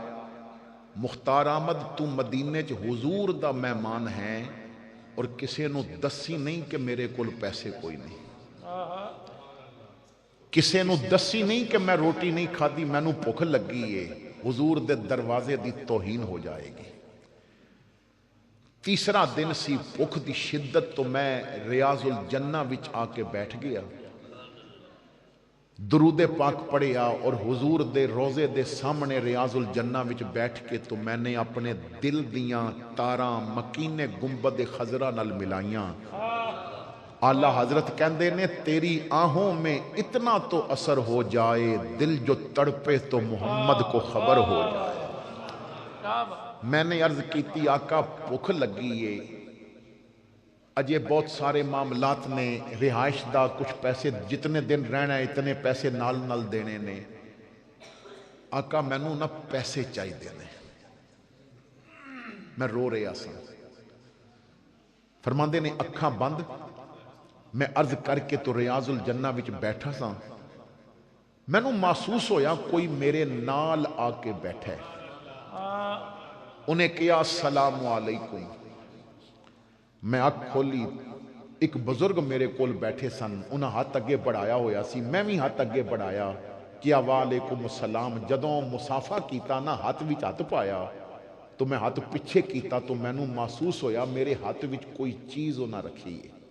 مختار احمد تو مدینے چ حضور دا مہمان ہے اور کسے نو دسی نہیں کہ میرے کول پیسے کوئی نہیں کسے نو دسی نہیں کہ میں روٹی نہیں کھادی میں نو بھوک لگی ہے حضور دے دروازے دی توہین ہو جائے گی تیسرا دن سی بھوک دی شدت تو میں ریاض الجنہ وچ آ کے بیٹھ گیا درود پاک پڑھیا اور حضور دے روزے دے سامنے ریاض الجنہ وچ بیٹھ کے تو میں نے اپنے دل دیاں تاراں مکینے گنبد خضرا نال ملائیاں اعلیٰ حضرت کہندے نے تیری آنکھوں میں اتنا تو اثر ہو جائے دل جو تڑپے تو محمد کو خبر ہو جائے میں نے عرض کیتی آقا بھوک لگی ہے اجے بہت سارے معاملات نے رہائش دا کچھ پیسے جتنے دن رہنا ہے اتنے پیسے نال نال دینے نے آقا میں نو نہ پیسے چاہیے دینے میں رو رہا سا فرماندے نے اکھاں بند میں عرض کر کے تو ریاض الجنہ وچ بیٹھا سا میں نو محسوس ہویا کوئی میرے نال آ کے بیٹھا ہے انہیں کیا السلام علیکم میں آنکھ کھولی ایک بزرگ میرے کول بیٹھے سن انہاں ہاتھ اگے بڑھایا ہویا سی میں بھی ہاتھ اگے بڑھایا کیا وعلیکم السلام جدوں مسافہ کیتا نا ہاتھ وچ ہاتھ پایا تو میں ہاتھ پیچھے کیتا تو میں نو محسوس ہویا میرے ہاتھ وچ کوئی چیز نہ رکھی ہے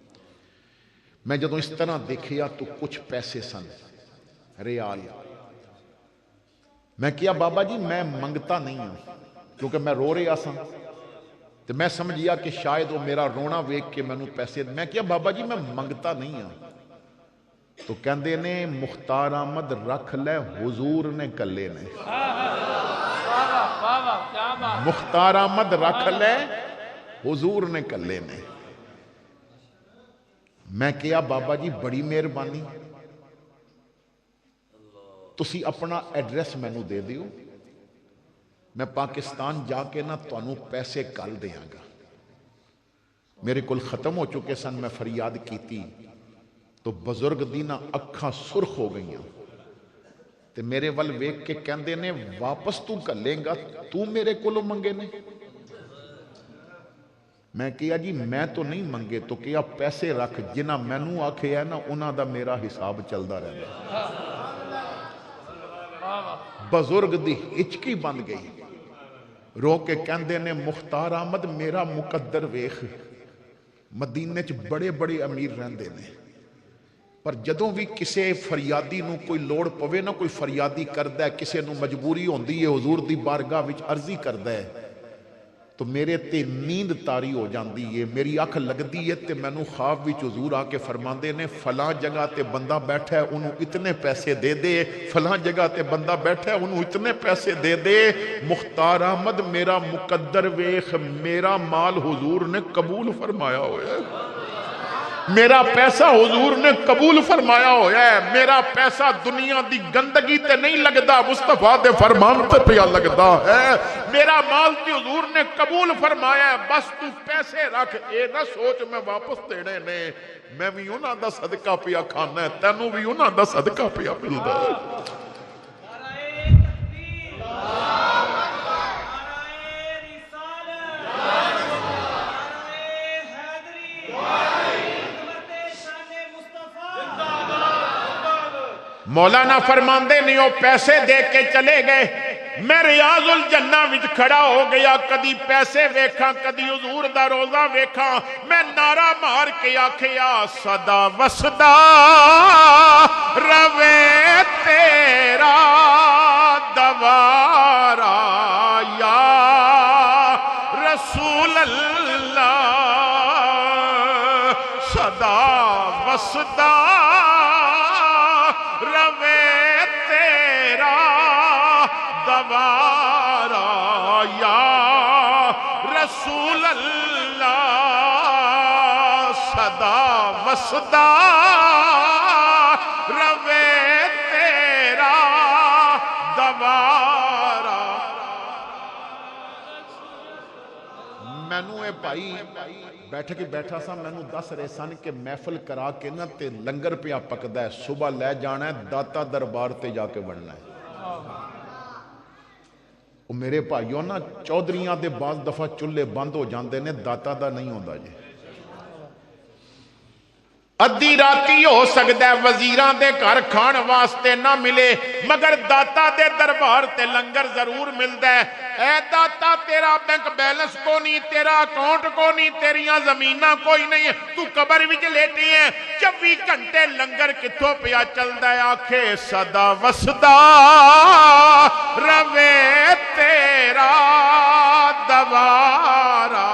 میں جدوں اس طرح دیکھیا تو کچھ پیسے سن ریال میں کیا بابا جی میں منگتا نہیں ہوں کیونکہ میں رو رہا سا تو میں سمجھیا کہ شاید وہ میرا رونا ویکھ کے میں نو پیسے میں کیا بابا جی میں منگتا نہیں ہوں تو کہندے نے مختار احمد رکھ لے حضور نے کلے نے مختار احمد رکھ لے حضور نے کلے نے میں کیا بابا جی بڑی مہربانی تسی اپنا ایڈریس مینو دے دیو میں پاکستان جا کے نہ تانوں پیسے کل دیاں گا. میرے کول ختم ہو چکے سن, میں فریاد کیتی تو بزرگ دی نہ اکھاں سرخ ہو گئیاں تے میرے ول ویکھ کے کہندے نے واپس تو گھلیں گا, تو میرے کولوں منگے نے؟ میں کہا جی میں تو نہیں منگے, تو کہا پیسے رکھ, جنہ مینوں آکھے ہے نا انہاں دا میرا حساب چلدا رہندا. بزرگ دی ہچکی بن گئی, رو کے کہندے نے مختار احمد میرا مقدر ویخ, مدینے چ بڑے بڑے امیر رہندے نے, پر جدوں بھی کسے فریادی نو کوئی لوڑ پوے نا, کوئی فریادی کردا ہے, کسے نو مجبوری ہوندی ہے حضور دی بارگاہ وچ عرضی کردا ہے, تو میرے تے نیند تاری ہو جاندی ہے, میری اکھ لگدی ہے تے مینوں خواب وچ حضور آ کے فرماندے نے فلاں جگہ تے بندہ بیٹھا ہے انہوں اتنے پیسے دے دے, فلاں جگہ تے بندہ بیٹھا ہے انہوں اتنے پیسے دے دے. مختار احمد میرا مقدر ویخ, میرا مال حضور نے قبول فرمایا ہویا ہے, میرا پیسہ حضور نے قبول فرمایا ہویا ہے, میرا پیسہ دنیا دی گندگی تے نہیں لگدا, مصطفیٰ دے فرمان تے پیا لگدا ہے, میرا مال تے حضور نے قبول فرمایا ہے. بس تو پیسے رکھ, اے نہ سوچ میں واپس دینے نے, میں بھی انہاں دا صدقہ پیا کھانا ہے, تینوں بھی انہاں دا صدقہ پیا ملدا ہے. مولانا فرماندے نہیں وہ پیسے دے کے چلے گئے, میں ریاض الجنہ وچ کھڑا ہو گیا, کدی پیسے ویکھاں کدی حضور دا روزہ ویکھاں, میں نعرہ مار کے آکھیا صدا وسدا روے تیرا دوارا یا رسول اللہ, صدا وسدا روے تیرا دوارا یا رسول اللہ, صدا وسدا روے تیرا دوارا. مینوں اے بھائی بیٹھا سا, مینوں دس رہے سن کہ محفل کرا کے نا تے لنگر پیا پکدا ہے, صبح لے جانا ہے داتا دربار تے جا کے بننا ہے. وہ میرے بھائیوں نا چودھریاں دے بعض دفعہ چلے بند ہو جاندے نے, داتا دا نہیں ہوندا جی. ادھی راتی ہو سکتا ہے وزیران دے گھر کھان واسطے نہ ملے, مگر داتا دے دربار تے لنگر ضرور ملتا ہے. اے داتا تیرا بینک بیلنس کو نہیں, تیرا اکاؤنٹ کو نہیں, تیریاں زمینہ کوئی نہیں, تو قبر وچ لیٹی ہیں, 24 گھنٹے لنگر کتھوں پیا چلدا ہے. آکھے صدا وسدا روے تیرا دوارا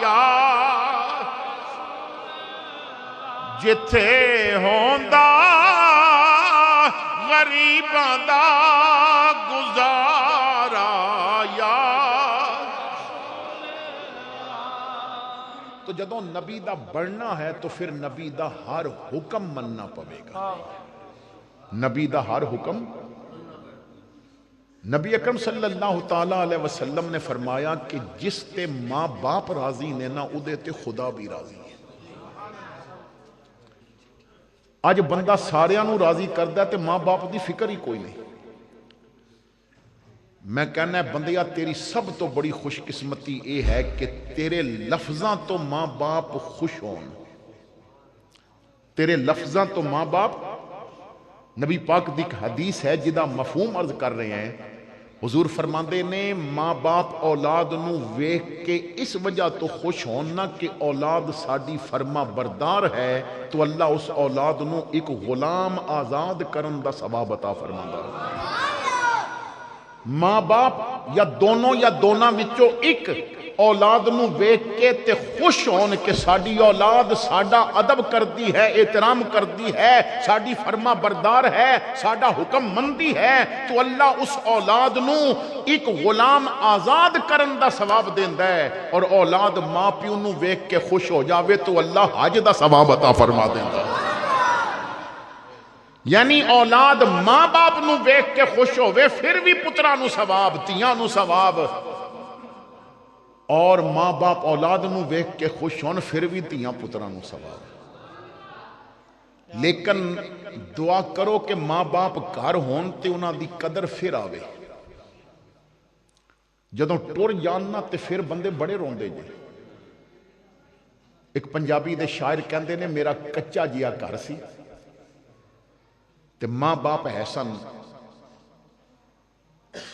یا جتھے ہوندا غریباں دا گزارا یا. تو جدوں نبی دا بڑھنا ہے تو پھر نبی دا ہر حکم مننا پوے گا. نبی دا ہر حکم, نبی اکرم صلی اللہ تعالیٰ علیہ وسلم نے فرمایا کہ جس تے ماں باپ راضی نے نا اودے تے خدا بھی راضی ہے. آج بندہ ساریاں نو راضی کردا ہے تے ماں باپ دی فکر ہی کوئی نہیں. میں کہنا ہے بندیا تیری سب تو بڑی خوش قسمتی اے ہے کہ تیرے لفظاں تو ماں باپ خوش ہون, تیرے لفظاں تو ماں باپ. نبی پاک دی حدیث ہے جدا مفہوم عرض کر رہے ہیں, حضور فرماندے نے ماں باپ اولاد نو ویکھ کے اس وجہ تو خوش ہونا کہ اولاد ساڈی فرما بردار ہے, تو اللہ اس اولاد نو ایک غلام آزاد کرن دا ثواب عطا فرماندا ہے. ماں باپ یا دونوں وچوں ایک اولاد نو ویکھ کے تے خوش ہون کہ ساڈی اولاد ساڈا ادب کردی ہے, احترام کردی ہے, ساڈی فرما بردار ہے, ساڈا حکم مندی ہے, تو اللہ اس اولاد نو ایک غلام آزاد کرن دا ثواب دیندا ہے. اور اولاد ماں پیو نو ویکھ کے خوش ہو جاوے تو اللہ حج دا ثواب عطا فرما دیندا ہے. یعنی اولاد ماں باپ نو ویکھ کے خوش ہوئے پھر بھی پتراں نو ثواب، تیاں نو ثواب، اور ماں باپ اولاد نو ویکھ کے خوش ہون پھر بھی تیاں پتراں نو ثواب۔ لیکن دعا کرو کہ ماں باپ گھر ہون تے انہاں دی قدر پھر آوے، جدوں ٹر جاننا تے پھر بندے بڑے روندے جے۔ ایک پنجابی دے شاعر کہندے نے میرا کچا جیا گھر سی تے ماں باپ ہے سن،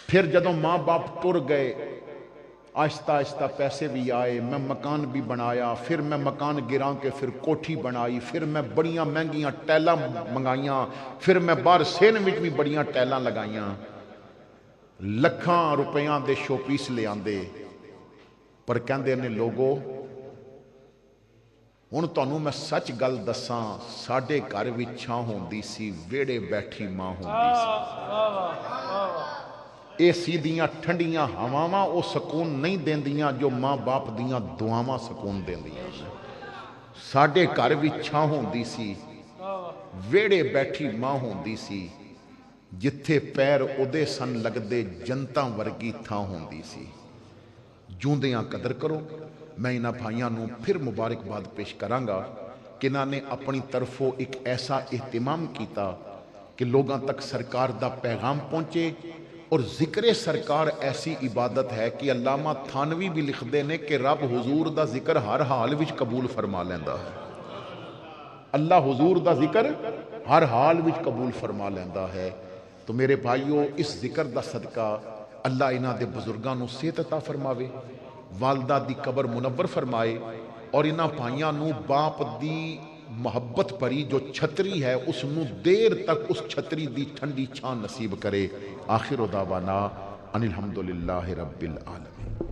پھر جدوں ماں باپ ٹر گئے آہستہ آہستہ پیسے بھی آئے، میں مکان بھی بنایا، پھر میں مکان گراں کے پھر کوٹھی بنائی، پھر میں بڑیاں مہنگیاں ٹیلاں منگائیاں، پھر میں باہر سینڈوچ بھی بڑیاں ٹیلاں لگائیاں، لکھاں روپیاں دے شو پیس لے آندے، پر کہندے نے لوگو ہن تانوں میں سچ گل دساں، ساڈے گھر وچ چھاں ہوندی سی، ویڑے بیٹھی ماں ہوندی سی۔ اے سی دیاں ٹھنڈیاں ہواواں او سکون نہیں دیندیاں جو ماں باپ دیاں دعاواں سکون دیندیاں۔ ساڈے گھر وچ چھاں ہوندی سی، ویڑے بیٹھی ماں ہوندی سی، جتھے پیر اودے سن لگدے جنتاں ورگی تھاں ہوندی سی۔ جوندیاں قدر کرو۔ میں انہاں بھائیاں نوں پھر مبارکباد پیش کراں گا کہ انہاں نے اپنی طرفوں ایک ایسا اہتمام کیتا کہ لوگاں تک سرکار دا پیغام پہنچے، اور ذکر سرکار ایسی عبادت ہے کہ علامہ تھانوی بھی لکھ دے نے کہ رب حضور دا ذکر ہر حال وچ قبول فرما لیندا ہے۔ اللہ حضور دا ذکر ہر حال وچ قبول فرما لیندا ہے۔ تو میرے بھائیو اس ذکر دا صدقہ اللہ انہاں دے بزرگاں نوں صحت عطا فرماوے، والدہ دی قبر منور فرمائے، اور انہاں بھائیاں نوں باپ دی محبت پری جو چھتری ہے اس نو دیر تک اس چھتری دی ٹھنڈی چھاں نصیب کرے۔ آخر دعوانا ان الحمدللہ رب العالمین۔